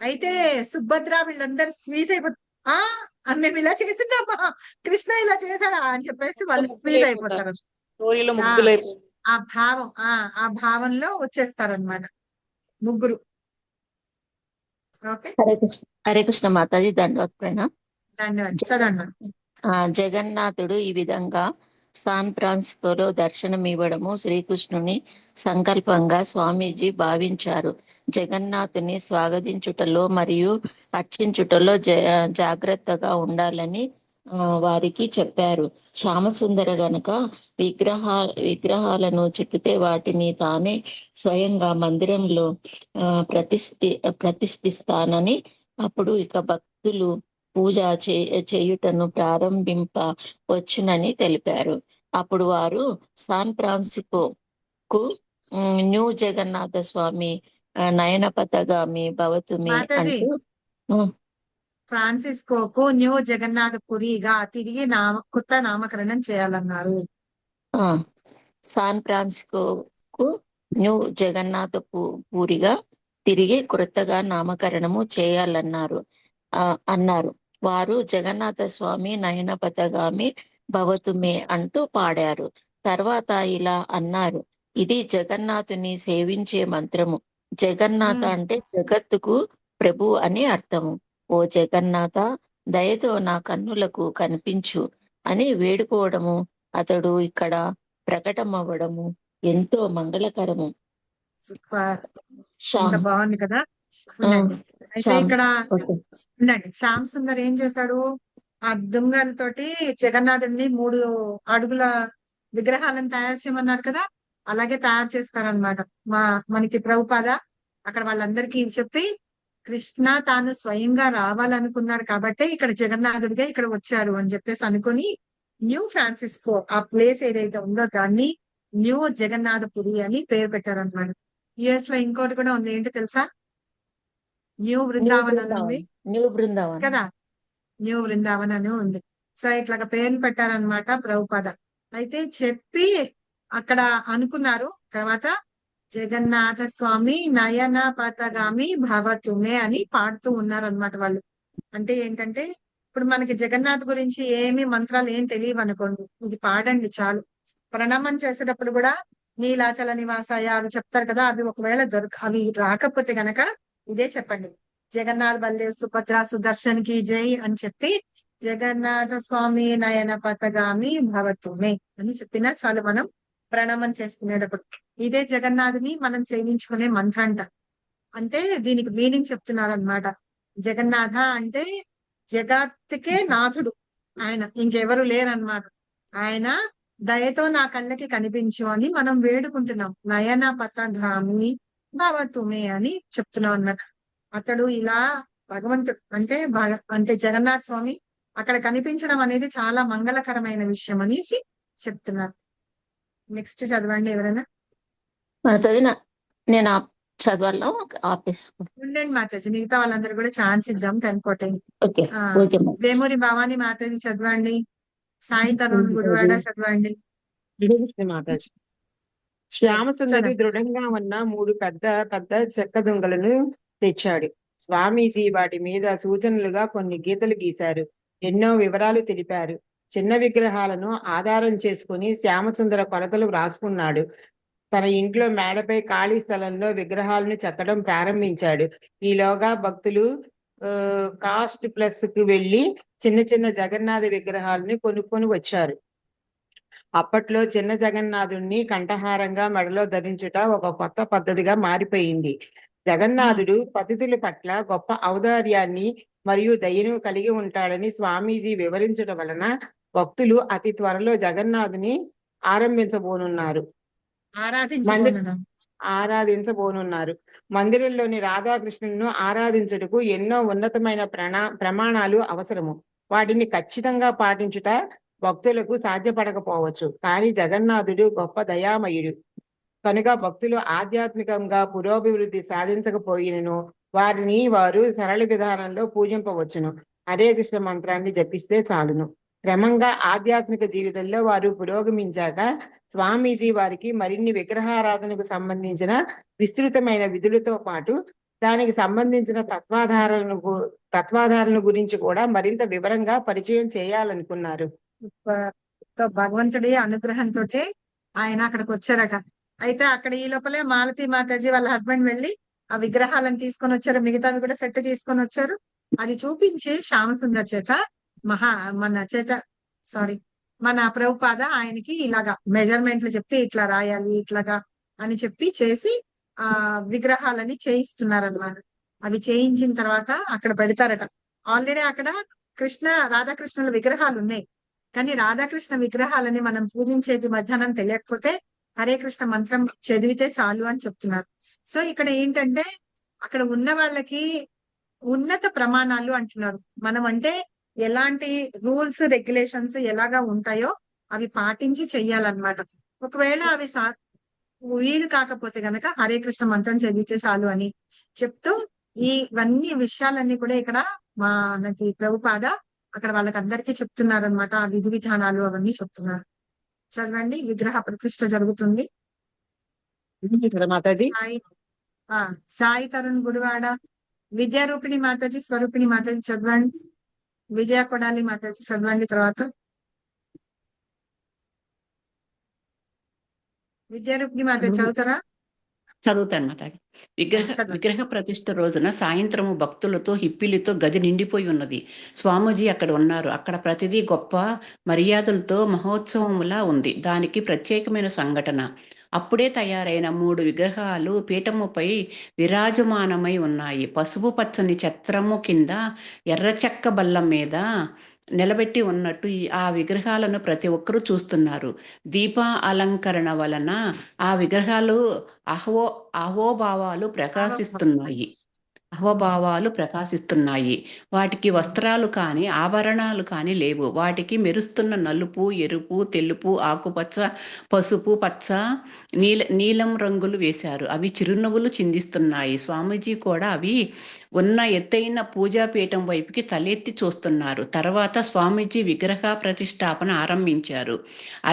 అయితే సుభద్ర వీళ్ళందరూ స్క్వీజ్ అయిపోతారు. మేము ఇలా చేసినామా, కృష్ణ ఇలా చేశాడా అని చెప్పేసి వాళ్ళు స్క్వీజ్ అయిపోతారు. ఆ భావంలో వచ్చేస్తారనమాట ముగ్గురు. ఓకే, హరే కృష్ణ మాతాజీ, దండవత్ ప్రణామ్. జగన్నాథుడు ఈ విధంగా శాన్ ఫ్రాన్సిస్కోలో దర్శనం ఇవ్వడము శ్రీకృష్ణుని సంకల్పంగా స్వామీజీ భావించారు. జగన్నాథుని స్వాగతించుటలో మరియు అర్చించుటలో జాగ్రత్తగా ఉండాలని వారికి చెప్పారు. శ్యామసుందర గనక విగ్రహాలను చెక్కితే వాటిని తానే స్వయంగా మందిరంలో ప్రతిష్ఠిస్తానని, అప్పుడు ఇక భక్తులు పూజ చేయుటను ప్రారంభింపవచ్చునని తెలిపారు. అప్పుడు వారు శాన్ ఫ్రాన్సిస్కోకు న్యూ జగన్నాథ స్వామి నయనపథగామి భవతుమి అంటూ ఫ్రాన్సిస్కోకు న్యూ జగన్నాథ పురిగా తిరిగి కొత్త నామకరణం చేయాలన్నారు. శాన్ ఫ్రాన్సిస్కోకు న్యూ జగన్నాథ పూరిగా తిరిగి కొత్తగా నామకరణము చేయాలన్నారు అన్నారు. వారు జగన్నాథ స్వామి నయనపథగామి భవతుమే అంటూ పాడారు. తర్వాత ఇలా అన్నారు, ఇది జగన్నాథుని సేవించే మంత్రము. జగన్నాథ అంటే జగత్తుకు ప్రభు అని అర్థము. ఓ జగన్నాథ, దయతో నా కన్నులకు కనిపించు అని వేడుకోవడము, అతడు ఇక్కడ ప్రకటమవ్వడము ఎంతో మంగళకరము. సూపర్. ఎంత శ్యామ్ బాగుంది కదా. ఆ, ఉండండి. అయితే శ్యామ్ ఇక్కడ ఓకే. ఉండండి, శ్యామ్ సుందర్ ఏం చేశాడు, ఆ దుంగలతోటి జగన్నాథుడిని 3 అడుగుల విగ్రహాలను తయారు చేయమన్నాడు కదా, అలాగే తయారు చేస్తారనమాట. మనకి ప్రభుపాద అక్కడ వాళ్ళందరికీ ఇది చెప్పి, కృష్ణ తాను స్వయంగా రావాలనుకున్నాడు కాబట్టి ఇక్కడ జగన్నాథుడిగా ఇక్కడ వచ్చారు అని చెప్పేసి అనుకుని న్యూ ఫ్రాన్సిస్కో ఆ ప్లేస్ ఏదైతే ఉందో దాన్ని న్యూ జగన్నాథపురి అని పేరు పెట్టారనమాట. యుఎస్ లో ఇంకోటి కూడా ఉంది, ఏంటి తెలుసా, న్యూ న్యూ బృందావన్ అని ఉంది బృందావన్, న్యూ బృందావన్. కదా, న్యూ బృందావన్ అని ఉంది. సో ఇట్లాగా పేరు పెట్టారనమాట ప్రభుపాద. అయితే చెప్పి అక్కడ అనుకున్నారు. తర్వాత జగన్నాథ స్వామి నయన పథగామి భవతుమే అని పాడుతూ ఉన్నారు అనమాట వాళ్ళు. అంటే ఏంటంటే ఇప్పుడు మనకి జగన్నాథ్ గురించి ఏమి మంత్రాలు ఏం తెలియవు అనుకోండి, ఇది పాడండి చాలు. ప్రణామం చేసేటప్పుడు కూడా నీలాచల నివాసాయ అవి చెప్తారు కదా, అవి ఒకవేళ అవి రాకపోతే గనక ఇదే చెప్పండి, జగన్నాథ్ బల్దేవ్ సుభద్ర సుదర్శన్ కి జై అని చెప్పి జగన్నాథ స్వామి నయన పథగామి భవతుమే అని చెప్పినా చాలు మనం ప్రణామం చేసుకునేటప్పుడు. ఇదే జగన్నాథుని మనం సేవించుకునే మంత్రంట. అంటే దీనికి మీనింగ్ చెప్తున్నారు అనమాట. జగన్నాథ అంటే జగత్తుకే నాథుడు ఆయన, ఇంకెవరు లేరన్నమాట. ఆయన దయతో నా కళ్ళకి కనిపించు అని మనం వేడుకుంటున్నాం. నయన పథగామి భవతుమే అని చెప్తున్నాం అన్నమాట. అతడు ఇలా భగవంతుడు అంటే జగన్నాథ స్వామి అక్కడ కనిపించడం అనేది చాలా మంగళకరమైన విషయం అనేసి చెప్తున్నారు. నెక్స్ట్ చదవండి ఎవరైనా. మాతాజీ నేను చదవాలా ఆపేసుకుంటా. ఉండండి మాతాజీ, మిగతా వాళ్ళందరూ కూడా ఛాన్స్ ఇద్దాం. 10:14. ఓకే ఓకే వేమూరి భవాని మాతాజీ చదవండి. సాయి తరుణ్ గుడివాడ చదవండి. మాతాజీ. శ్యామసుందరి దృఢంగా ఉన్న 3 పెద్ద పెద్ద చెక్క దుంగలను తెచ్చాడు. స్వామీజీ వాటి మీద సూచనలుగా కొన్ని గీతలు గీశారు. ఎన్నో వివరాలు తెలిపారు. చిన్న విగ్రహాలను ఆధారం చేసుకుని శ్యామసుందర కొలతలు వ్రాసుకున్నాడు. తన ఇంట్లో మేడపై ఖాళీ స్థలంలో విగ్రహాలను చెక్కడం ప్రారంభించాడు. ఈలోగా భక్తులు కాస్ట్ ప్లస్ కు వెళ్లి చిన్న చిన్న జగన్నాథ విగ్రహాలని కొనుక్కొని వచ్చారు. అప్పట్లో చిన్న జగన్నాథుడిని కంఠహారంగా మెడలో ధరించుట ఒక కొత్త పద్ధతిగా మారిపోయింది. జగన్నాథుడు పతితుల పట్ల గొప్ప ఔదార్యాన్ని మరియు దయను కలిగి ఉంటాడని స్వామీజీ వివరించడం వలన భక్తులు అతి త్వరలో జగన్నాథుని ఆరాధించబోనున్నారు. మందిరంలోని రాధాకృష్ణులను ఆరాధించుటకు ఎన్నో ఉన్నతమైన ప్రమాణాలు అవసరము. వాటిని ఖచ్చితంగా పాటించుట భక్తులకు సాధ్యపడకపోవచ్చు. కానీ జగన్నాథుడు గొప్ప దయామయుడు కనుక భక్తులు ఆధ్యాత్మికంగా పురోభివృద్ధి సాధించకపోయినను వారిని వారు సరళ విధానంలో పూజింపవచ్చును. హరే కృష్ణ మంత్రాన్ని జపిస్తే చాలును. క్రమంగా ఆధ్యాత్మిక జీవితంలో వారు పురోగమించాక స్వామీజీ వారికి మరిన్ని విగ్రహారాధనకు సంబంధించిన విస్తృతమైన విధులతో పాటు దానికి సంబంధించిన తత్వాధారణ గురించి కూడా మరింత వివరంగా పరిచయం చేయాలనుకున్నారు. భగవంతుడి అనుగ్రహంతో ఆయన అక్కడికి వచ్చారట. అయితే అక్కడ ఈ లోపలే మాలతి మాతాజీ వాళ్ళ హస్బెండ్ వెళ్ళి ఆ విగ్రహాలను తీసుకొని వచ్చారు. మిగతావి కూడా సెట్ తీసుకొని వచ్చారు. అది చూపించి శ్యామసుందర్ చేత మన ప్రభుపాద ఆయనకి ఇలాగా మెజర్మెంట్లు చెప్పి ఇట్లా రాయాలి ఇట్లాగా అని చెప్పి చేసి ఆ విగ్రహాలని చేయిస్తున్నారన్నమాట. అవి చేయించిన తర్వాత అక్కడ పెడతారట. ఆల్రెడీ అక్కడ రాధాకృష్ణుల విగ్రహాలు ఉన్నాయి. కానీ రాధాకృష్ణ విగ్రహాలని మనం పూజించేది మధ్యాహ్నం తెలియకపోతే హరే కృష్ణ మంత్రం చదివితే చాలు అని చెప్తున్నారు. సో ఇక్కడ ఏంటంటే అక్కడ ఉన్న వాళ్ళకి ఉన్నత ప్రమాణాలు అంటున్నారు. మనం అంటే ఎలాంటి రూల్స్ రెగ్యులేషన్స్ ఎలాగా ఉంటాయో అవి పాటించి చెయ్యాలన్నమాట. ఒకవేళ అవి వీలు కాకపోతే గనక హరే కృష్ణ మంత్రం చదివితే చాలు అని చెప్తూ ఇవన్నీ విషయాలన్నీ కూడా ఇక్కడ మనకి ప్రభుపాద అక్కడ వాళ్ళకి అందరికీ చెప్తున్నారు అనమాట. ఆ విధి విధానాలు అవన్నీ చెప్తున్నారు. చదవండి. విగ్రహ ప్రతిష్ఠ జరుగుతుంది. సాయి తరుణ్ గుడివాడ. విద్యారూపిణి మాతాజీ స్వరూపిణి మాతాజీ చదవండి. విజయ కొడాలి మాతాజీ చదవండి. తర్వాత విద్యారూపిణి మాతాజీ చదువుతారా? చదువుతాను మాతాజీ. విగ్రహ ప్రతిష్ఠ రోజున సాయంత్రము భక్తులతో హిప్పిలితో గది నిండిపోయి ఉన్నది. స్వామీజీ అక్కడ ఉన్నారు. అక్కడ ప్రతిదీ గొప్ప మర్యాదలతో మహోత్సవములా ఉంది. దానికి ప్రత్యేకమైన సంఘటన. అప్పుడే తయారైన 3 విగ్రహాలు పీఠముపై విరాజమానమై ఉన్నాయి. పసుపు పచ్చని ఛత్రము కింద ఎర్ర చెక్క బల్ల మీద నిలబెట్టి ఉన్నట్టు ఆ విగ్రహాలను ప్రతి ఒక్కరూ చూస్తున్నారు. దీప అలంకరణ వలన ఆ విగ్రహాలు అహోభావాలు ప్రకాశిస్తున్నాయి. వాటికి వస్త్రాలు కాని ఆభరణాలు కాని లేవు. వాటికి మెరుస్తున్న నలుపు, ఎరుపు, తెలుపు, ఆకుపచ్చ, పసుపు పచ్చ, నీలం రంగులు వేశారు. అవి చిరునవ్వులు చిందిస్తున్నాయి. స్వామీజీ కూడా అవి ఉన్న ఎత్తైన పూజాపీఠం వైపుకి తలెత్తి చూస్తున్నారు. తర్వాత స్వామీజీ విగ్రహ ప్రతిష్టాపన ఆరంభించారు.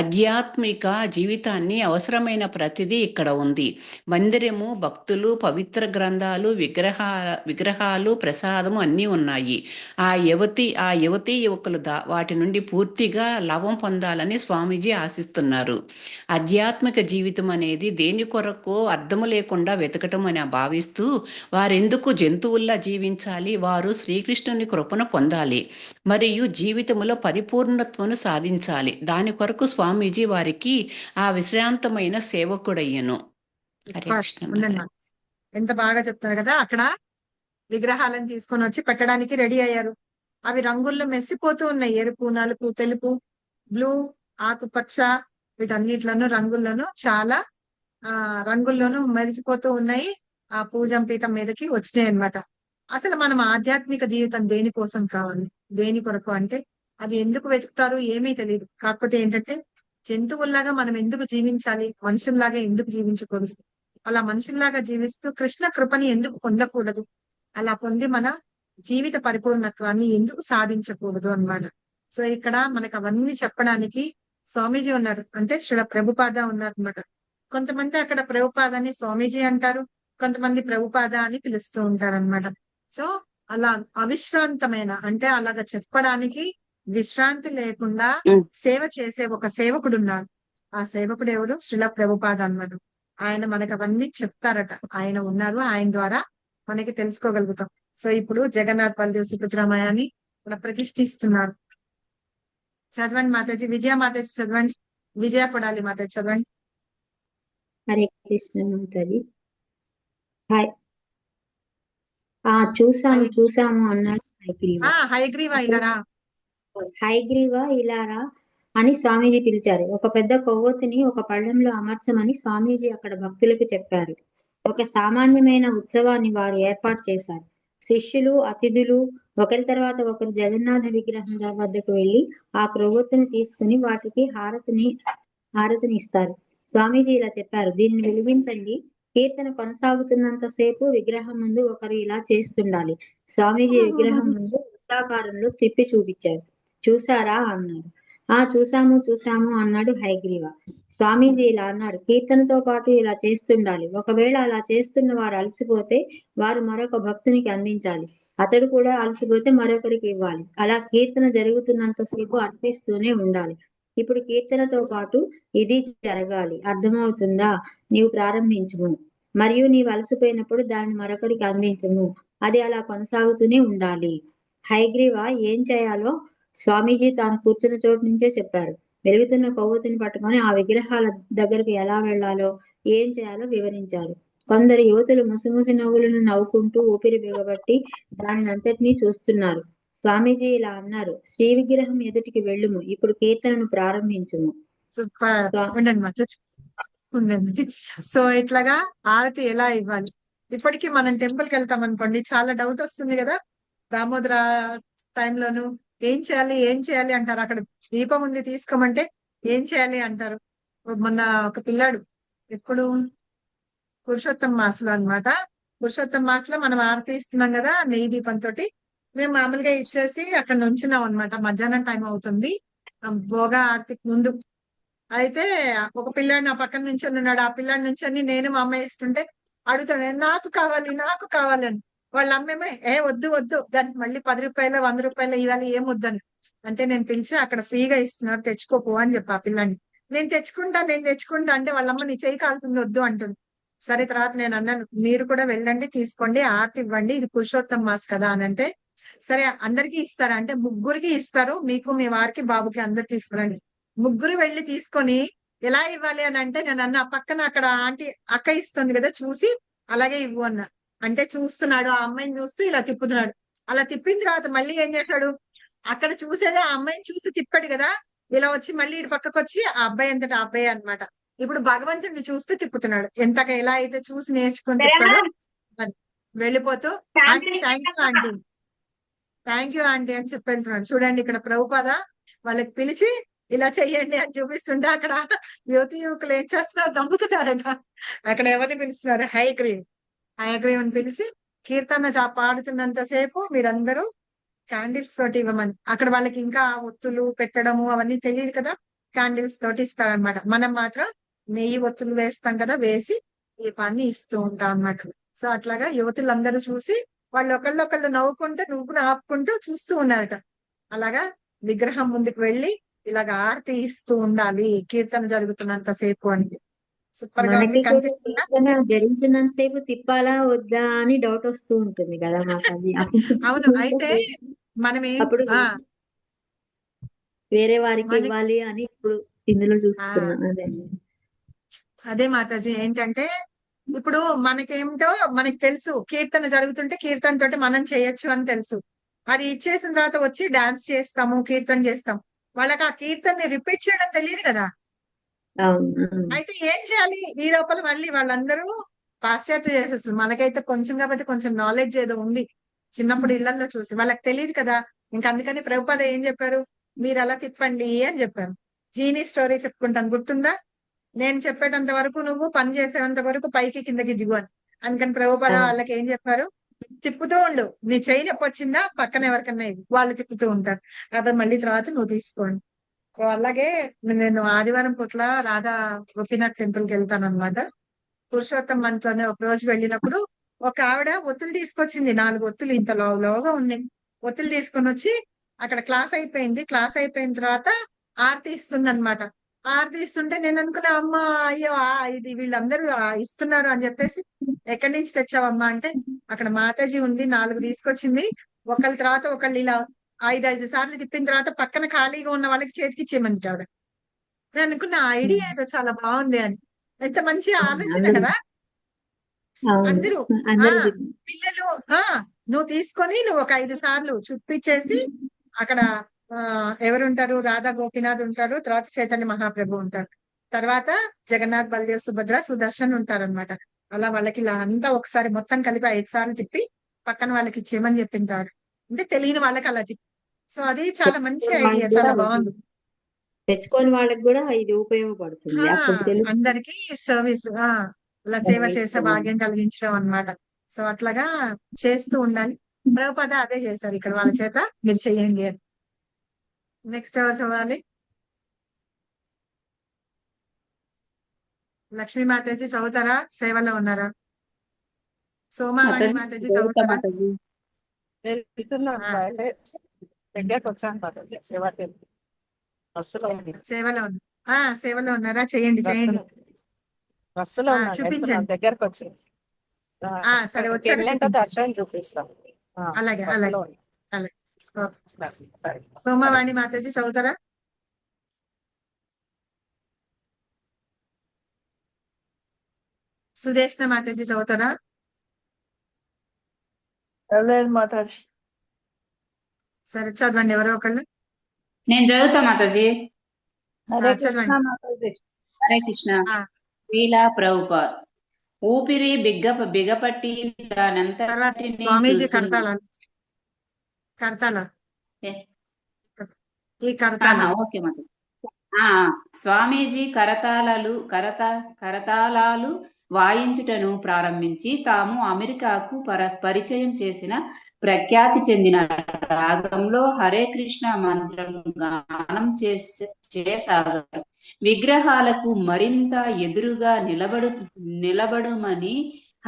ఆధ్యాత్మిక జీవితాన్ని అవసరమైన ప్రతిదీ ఇక్కడ ఉంది. మందిరము, భక్తులు, పవిత్ర గ్రంథాలు, విగ్రహాలు, ప్రసాదము అన్నీ ఉన్నాయి. ఆ యువతీ యువకులు వాటి నుండి పూర్తిగా లాభం పొందాలని స్వామీజీ ఆశిస్తున్నారు. ఆధ్యాత్మిక జీవితం అనేది దేని కొరకు అర్థము లేకుండా వెతకటం అని భావిస్తూ వారెందుకు జంతువుల్లా జీవించాలి? వారు శ్రీకృష్ణుని కృపను పొందాలి మరియు జీవితంలో పరిపూర్ణత్వను సాధించాలి. దాని కొరకు స్వామీజీ వారికి ఆ విశ్రాంతమైన సేవకుడయ్యను. హరే కృష్ణ. ఎంత బాగా చెప్తారు కదా. అక్కడ విగ్రహాలను తీసుకొని వచ్చి పెట్టడానికి రెడీ అయ్యారు. అవి రంగుల్లో మెరిసిపోతూ ఉన్నాయి. ఎరుపు, నలుపు, తెలుపు, బ్లూ, ఆకుపచ్చ, వీటన్నిటిలోనూ రంగుల్లోనూ చాలా రంగుల్లోనూ మెరిసిపోతూ ఉన్నాయి. ఆ పూజం పీఠం మీదకి వచ్చినాయి అన్నమాట. అసలు మనం ఆధ్యాత్మిక జీవితం దేనికోసం కావాలి, దేని కొరకు అంటే అది ఎందుకు వెతుకుతారు ఏమీ తెలియదు. కాకపోతే ఏంటంటే జంతువుల్లాగా మనం ఎందుకు జీవించాలి, మనుషుల్లాగా ఎందుకు జీవించకూడదు, అలా మనుషుల్లాగా జీవిస్తూ కృష్ణ కృపని ఎందుకు పొందకూడదు, అలా పొంది మన జీవిత పరిపూర్ణత్వాన్ని ఎందుకు సాధించకూడదు అన్నమాట. సో ఇక్కడ మనకు అవన్నీ చెప్పడానికి స్వామీజీ ఉన్నారు, అంటే శ్రీల ప్రభుపాద ఉన్నారు అనమాట. కొంతమంది అక్కడ ప్రభుపాద అని స్వామీజీ అంటారు, కొంతమంది ప్రభుపాద అని పిలుస్తూ ఉంటారు అనమాట. సో అలా అవిశ్రాంతమైన, అంటే అలాగా చెప్పడానికి విశ్రాంతి లేకుండా సేవ చేసే ఒక సేవకుడు ఉన్నారు. ఆ సేవకుడు ఎవరు? శ్రీల ప్రభుపాద అన్నమాట. ఆయన మనకు అవన్నీ చెప్తారట. ఆయన ఉన్నారు, ఆయన ద్వారా మనకి తెలుసుకోగలుగుతాం. సో ఇప్పుడు జగన్నాథ్ బలదేవ్ సుభద్రామయాన్ని ఇక్కడ ప్రతిష్ఠిస్తున్నారు. చదవండి మాతాజీ. విజయ మాతాజీ చదవండి. విజయ కొడాలి మాతాజీ చదవండి. హరే కృష్ణ మాతాజీ. హాయ్. చూసాము అన్నాడు హయగ్రీవ ఇలారా, హయగ్రీవ ఇలారా అని స్వామీజీ పిలిచారు. ఒక పెద్ద కొవ్వొత్తిని ఒక పళ్ళెంలో అమర్చమని స్వామీజీ అక్కడ భక్తులకు చెప్పారు. ఒక సామాన్యమైన ఉత్సవాన్ని వారు ఏర్పాటు చేశారు. శిష్యులు, అతిథులు ఒకరి తర్వాత ఒకరు జగన్నాథ విగ్రహం వద్దకు వెళ్లి ఆ కొవ్వొత్తిని తీసుకుని వాటికి హారతిని ఇస్తారు. స్వామీజీ ఇలా చెప్పారు, దీనిని వెలిగించండి. కీర్తన కొనసాగుతున్నంత సేపు విగ్రహం ముందు ఒకరు ఇలా చేస్తుండాలి. స్వామీజీ విగ్రహం ముందు వృత్తాకారంలో తిప్పి చూపించారు. చూసారా అన్నారు. చూసాము అన్నాడు హయగ్రీవ. స్వామీజీ ఇలా అన్నారు, కీర్తనతో పాటు ఇలా చేస్తుండాలి. ఒకవేళ అలా చేస్తున్న వారు అలసిపోతే వారు మరొక భక్తునికి అందించాలి. అతడు కూడా అలసిపోతే మరొకరికి ఇవ్వాలి. అలా కీర్తన జరుగుతున్నంతసేపు అర్పిస్తూనే ఉండాలి. ఇప్పుడు కీర్తనతో పాటు ఇది జరగాలి. అర్థమవుతుందా? నీవు ప్రారంభించుము మరియు నీవు అలసిపోయినప్పుడు దాన్ని మరొకరికి అందించుము. అది అలా కొనసాగుతూనే ఉండాలి. హయగ్రీవ ఏం చేయాలో స్వామీజీ తాను కూర్చున్న చోటు నుంచే చెప్పారు. వెలుగుతున్న కొవ్వొత్తిని పట్టుకొని ఆ విగ్రహాల దగ్గరకు ఎలా వెళ్లాలో, ఏం చేయాలో వివరించారు. కొందరు యువతులు ముసిముసి నవ్వులను నవ్వుకుంటూ ఊపిరి బిగబట్టి దాన్ని అంతటినీ చూస్తున్నారు. స్వామీజీ ఇలా అన్నారు, శ్రీ విగ్రహం ఎదుటికి వెళ్ళుము. ఇప్పుడు కీర్తనను ప్రారంభించుము. సో ఇట్లాగా ఆరతి ఎలా ఇవ్వాలి? ఇప్పటికీ మనం టెంపుల్ కి వెళ్తాం అనుకోండి, చాలా డౌట్ వస్తుంది కదా. దామోదర టైంలోను ఏం చేయాలి అంటారు. అక్కడ దీపం ఉంది తీసుకోమంటే ఏం చేయాలి అంటారు. మొన్న ఒక పిల్లాడు, ఎప్పుడు పురుషోత్తమ మాసలో అన్నమాట. పురుషోత్తమ మాసలో మనం ఆరతి ఇస్తున్నాం కదా నెయ్యి దీపంతో. మేము మామూలుగా ఇచ్చేసి అక్కడ నుంచున్నాం అనమాట. మధ్యాహ్నం టైం అవుతుంది, భోగా ఆరతికి ముందు. అయితే ఒక పిల్లాడు నా పక్కన నుంచి ఉన్నాడు. ఆ పిల్లాడి నుంచి నేను మా అమ్మాయి ఇస్తుంటే అడుగుతాడు, నాకు కావాలి అని. వాళ్ళ అమ్మేమో వద్దు దానికి మళ్ళీ 10 రూపాయలు 100 రూపాయలు ఇవ్వాలి, ఏం వద్దని. అంటే నేను పిలిచి అక్కడ ఫ్రీగా ఇస్తున్నారు, తెచ్చుకోపో అని చెప్పి ఆ పిల్లాన్ని. నేను తెచ్చుకుంటా అంటే వాళ్ళమ్మ నీ చేయి కాలుతుంది వద్దు అంటుంది. సరే తర్వాత నేను అన్నాను మీరు కూడా వెళ్ళండి తీసుకోండి ఆర్తి ఇవ్వండి ఇది పురుషోత్తమ మాస్ కదా అని అంటే సరే అందరికీ ఇస్తారా అంటే ముగ్గురికి ఇస్తారు మీకు మీ వారికి బాబుకి అందరికి ఇస్తారండి. ముగ్గురు వెళ్ళి తీసుకొని ఎలా ఇవ్వాలి అని అంటే నేను అన్న పక్కన అక్కడ ఆంటీ అక్క ఇస్తుంది కదా చూసి అలాగే ఇవ్వు అన్న. అంటే చూస్తున్నాడు ఆ అమ్మాయిని చూస్తూ ఇలా తిప్పుతున్నాడు. అలా తిప్పిన తర్వాత మళ్ళీ ఏం చేశాడు అక్కడ చూసేదే ఆ అమ్మాయిని చూసి తిప్పాడు కదా ఇలా వచ్చి మళ్ళీ ఇటు పక్కకు వచ్చి ఆ అబ్బాయి అంతటా ఆ అబ్బాయి అన్నమాట. ఇప్పుడు భగవంతుడిని చూస్తే తిప్పుతున్నాడు. ఎంతగా ఎలా అయితే చూసి నేర్చుకుని తిప్పాడో అని. వెళ్ళిపోతూ ఆంటీ థ్యాంక్ యూ ఆంటీ అని చెప్పి వెళ్తున్నాడు. చూడండి ఇక్కడ ప్రభుపాద వాళ్ళకి పిలిచి ఇలా చెయ్యండి అని చూపిస్తుంటే అక్కడ యువకులు ఏం చేస్తున్నారు నమ్ముతున్నారట. అక్కడ ఎవరిని పిలుస్తున్నారు హయగ్రీవుని పిలిచి కీర్తన పాడుతున్నంత సేపు మీరందరూ క్యాండిల్స్ తోటి ఇవ్వమని. అక్కడ వాళ్ళకి ఇంకా ఒత్తులు పెట్టడము అవన్నీ తెలియదు కదా క్యాండిల్స్ తోటి ఇస్తారనమాట. మనం మాత్రం నెయ్యి ఒత్తులు వేస్తాం కదా వేసి దీపాన్ని ఇస్తూ ఉంటాం అన్నమాట. సో అట్లాగా యువతులందరూ చూసి వాళ్ళు ఒకళ్ళు నవ్వుకుంటూ నువ్వును ఆపుకుంటూ చూస్తూ ఉన్నారట. అలాగా విగ్రహం ముందుకు వెళ్ళి ఇలాగ ఆరతి ఇస్తూ ఉండాలి కీర్తన జరుగుతున్నంత సేపు అని. సూపర్ గా ఉంది కనిపిస్తుందా? జరుగుతున్నంత సేపు తిప్పాలా వద్దా అని డౌట్ వస్తూ ఉంటుంది కదా మాకు అది. అవును అయితే మనం అప్పుడు వేరే వారికి ఇవ్వాలి అని ఇప్పుడు ఇందులో చూస్తున్నాం. అదే మాతాజీ ఏంటంటే ఇప్పుడు మనకేమిటో మనకి తెలుసు కీర్తన జరుగుతుంటే కీర్తన తోటి మనం చేయొచ్చు అని తెలుసు. అది ఇచ్చేసిన తర్వాత వచ్చి డాన్స్ చేస్తాము కీర్తన చేస్తాం. వాళ్ళకి ఆ కీర్తనని రిపీట్ చేయడం తెలియదు కదా. అయితే ఏం చేయాలి ఈ లోపల మళ్ళీ వాళ్ళందరూ పాశ్చాత్య చేసేస్తారు. మనకైతే కొంచెం కాబట్టి కొంచెం నాలెడ్జ్ ఏదో ఉంది చిన్నప్పుడు ఇళ్లలో చూసి వాళ్ళకి తెలియదు కదా. ఇంకా అందుకని ప్రభుపాద ఏం చెప్పారు మీరు అలా తిప్పండి అని చెప్పారు. జీనీ స్టోరీ చెప్పుకుంటాం గుర్తుందా? నేను చెప్పేటంత వరకు నువ్వు పని చేసేంత వరకు పైకి కిందకి దిగు అని. అందుకని ప్రభుపాద వాళ్ళకి ఏం చెప్పారు తిప్పుతూ ఉండు నీ చెయ్యి నొప్పి వచ్చిందా పక్కన ఎవరికన్నా వాళ్ళు తిప్పుతూ ఉంటారు కాబట్టి మళ్ళీ తర్వాత నువ్వు తీసుకోండి. సో అలాగే నేను ఆదివారం పూట్ల రాధా గోపీనాథ్ టెంపుల్ కి వెళ్తాను అనమాట. పురుషోత్తం మనతోనే ఒక రోజు వెళ్ళినప్పుడు ఒక ఆవిడ ఒత్తులు తీసుకొచ్చింది 4 ఒత్తులు ఇంత లోగా ఉన్నాయి. ఒత్తులు తీసుకొని వచ్చి అక్కడ క్లాస్ అయిపోయింది. క్లాస్ అయిపోయిన తర్వాత ఆరతి ఇస్తుంది అనమాట. ఆరతి ఇస్తుంటే నేను అనుకున్నా అమ్మ అయ్యో ఇది వీళ్ళందరూ ఇస్తున్నారు అని చెప్పేసి ఎక్కడి నుంచి తెచ్చావమ్మా అంటే అక్కడ మాతాజీ ఉంది 4 తీసుకొచ్చింది ఒకళ్ళ తర్వాత ఒకళ్ళు ఇలా 5 సార్లు తిప్పిన తర్వాత పక్కన ఖాళీగా ఉన్న వాళ్ళకి చేతికి ఇచ్చేయమంటాడు. నేను అనుకున్న ఐడియా ఏదో చాలా బాగుంది అని. ఎంత మంచి ఆలోచన కదా. అందరూ పిల్లలు నువ్వు తీసుకొని నువ్వు ఒక 5 సార్లు చూపించేసి అక్కడ ఎవరుంటారు రాధా గోపీనాథ్ ఉంటారు తర్వాత చైతన్య మహాప్రభు ఉంటారు తర్వాత జగన్నాథ్ బలదేవ్ సుభద్ర సుదర్శన్ ఉంటారనమాట. అలా వాళ్ళకి ఇలా అంతా ఒకసారి మొత్తం కలిపి 5 సార్లు తిప్పి పక్కన వాళ్ళకి ఇచ్చేయమని చెప్పింటారు. అంటే తెలియని వాళ్ళకి అలా తిప్పి. సో అది చాలా మంచి ఐడియా చాలా బాగుంది. తెచ్చుకోని వాళ్ళకి కూడా ఇది ఉపయోగపడుతుంది. అందరికి సర్వీస్ అలా సేవ చేసే భాగ్యం కలిగించడం అన్నమాట. సో అట్లాగా చేస్తూ ఉండాలి. ప్రభుపాద అదే చేశారు ఇక్కడ వాళ్ళ చేత మీరు చెయ్యండి అని. నెక్స్ట్ ఎవరు చదవాలి? లక్ష్మీ మాతాజీ చదువుతారా సేవలో ఉన్నారా? సోమావాణి మాతాజీ చదువుతారా? సేవలో ఉన్నారా? చేయండి చేయండి చూపించండి దగ్గరకు వచ్చి సరే వచ్చాక దర్శనం చూపిస్తాం. అలాగే అలాగే అలాగే సోమవాణి మాతాజీ చదువుతారా? సుదేష్ణ మాతాజీ చదువుతారా? లేదు మాతాజీ. సరే చదవండి ఎవరో ఒకళ్ళు. నేను చదువుతా మాతాజీ. చదవండి. హరే కృష్ణ. లీలా ప్రభుపాద్ ఊపిరి బిగపట్టి దానంతటిని స్వామీజీ కర్తాల ఓకే మాతాజీ. స్వామీజీ కరతాళాలు వాయించుటను ప్రారంభించి తాము అమెరికాకు పరిచయం చేసిన ప్రఖ్యాతి చెందిన రాగంలో హరే కృష్ణ మంత్రం గానం చేసాగారు. విగ్రహాలకు మరింత ఎదురుగా నిలబడుమని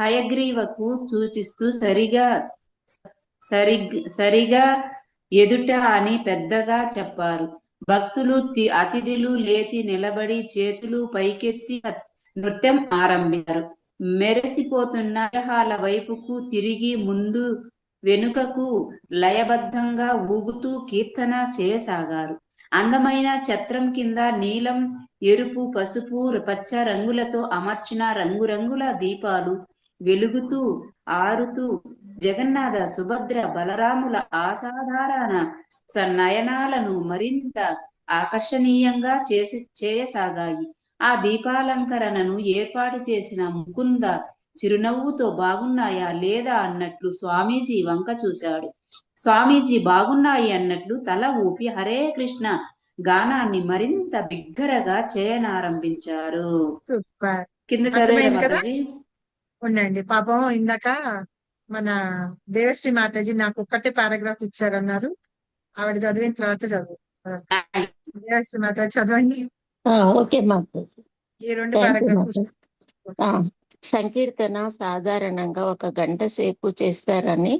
హయగ్రీవకు సూచిస్తూ సరిగా ఎదుట అని పెద్దగా చెప్పారు. భక్తులు అతిథులు లేచి నిలబడి చేతులు పైకెత్తి నృత్యం ఆరంభించారు. మెరిసిపోతున్న విగ్రహాల వైపుకు తిరిగి ముందు వెనుకకు లయబద్ధంగా ఊగుతూ కీర్తన చేయసాగారు. అందమైన ఛత్రం కింద నీలం, ఎరుపు, పసుపు, పచ్చ రంగులతో అమర్చిన రంగురంగుల దీపాలు వెలుగుతూ ఆరుతూ జగన్నాథ, సుభద్ర, బలరాముల అసాధారణ నయనాలను మరింత ఆకర్షణీయంగా చేయసాగాయి. ఆ దీపాలంకరణను ఏర్పాటు చేసిన ముకుంద చిరునవ్వుతో బాగున్నాయా లేదా అన్నట్లు స్వామీజీ వంక చూశాడు. స్వామీజీ బాగున్నాయి అన్నట్లు తల ఊపి హరే కృష్ణ గానాన్ని మరింత బిగ్గరగా చేయనారంభించారు. కింద చదివారు మాతాజీ. ఉండండి. పాపం ఇందాక మన దేవశ్రీ మాతాజీ నాకు ఒక్కటే పారాగ్రాఫ్ ఇచ్చారన్నారు. ఆవిడ చదివిన తర్వాత చదువు. దేవశ్రీ మాతాజీ చదవండి. ఓకే మాతాజీ. ఈ 2 పారాగ్రాఫ్. సంకీర్తన సాధారణంగా 1 గంట సేపు చేస్తారని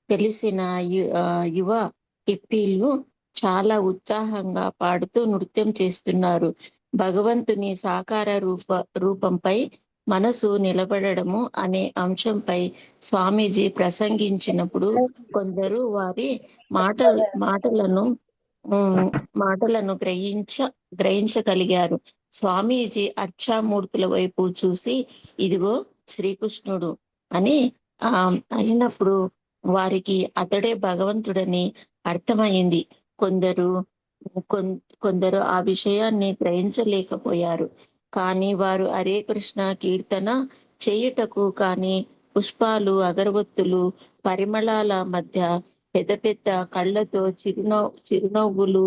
తెలిసిన యువ హిప్పీలు చాలా ఉత్సాహంగా పాడుతూ నృత్యం చేస్తున్నారు. భగవంతుని సాకార రూపంపై మనసు నిలబడము అనే అంశంపై స్వామీజీ ప్రసంగించినప్పుడు కొందరు వారి మాటలను గ్రహించగలిగారు. స్వామీజీ అర్చామూర్తుల వైపు చూసి ఇదిగో శ్రీకృష్ణుడు అని అయినప్పుడు వారికి అతడే భగవంతుడని అర్థమైంది. కొందరు ఆ విషయాన్ని గ్రహించలేకపోయారు. కానీ వారు హరే కృష్ణ కీర్తన చేయుటకు కానీ పుష్పాలు, అగరబత్తులు, పరిమళాల మధ్య పెద్ద పెద్ద కళ్ళతో చిరునవ్వులు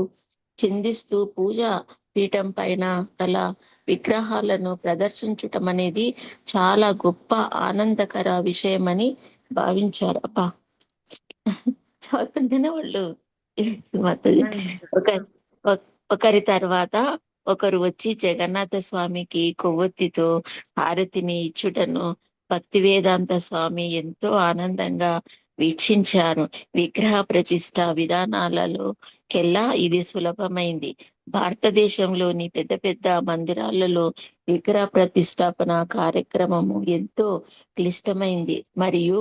చిందిస్తూ పూజా పీఠం పైన గల విగ్రహాలను ప్రదర్శించటం అనేది చాలా గొప్ప ఆనందకర విషయమని భావించారు. అబ్బా చదువుతుంటేనే వాళ్ళు ఒకరి తర్వాత ఒకరు వచ్చి జగన్నాథ స్వామికి కొవ్వొత్తితో హారతిని ఇచ్చుటను భక్తి వేదాంత స్వామి ఎంతో ఆనందంగా వీక్షించారు. విగ్రహ ప్రతిష్ట విధానాలలో కెల్లా ఇది సులభమైంది. భారతదేశంలోని పెద్ద పెద్ద మందిరాలలో విగ్రహ ప్రతిష్టాపన కార్యక్రమము ఎంతో క్లిష్టమైంది మరియు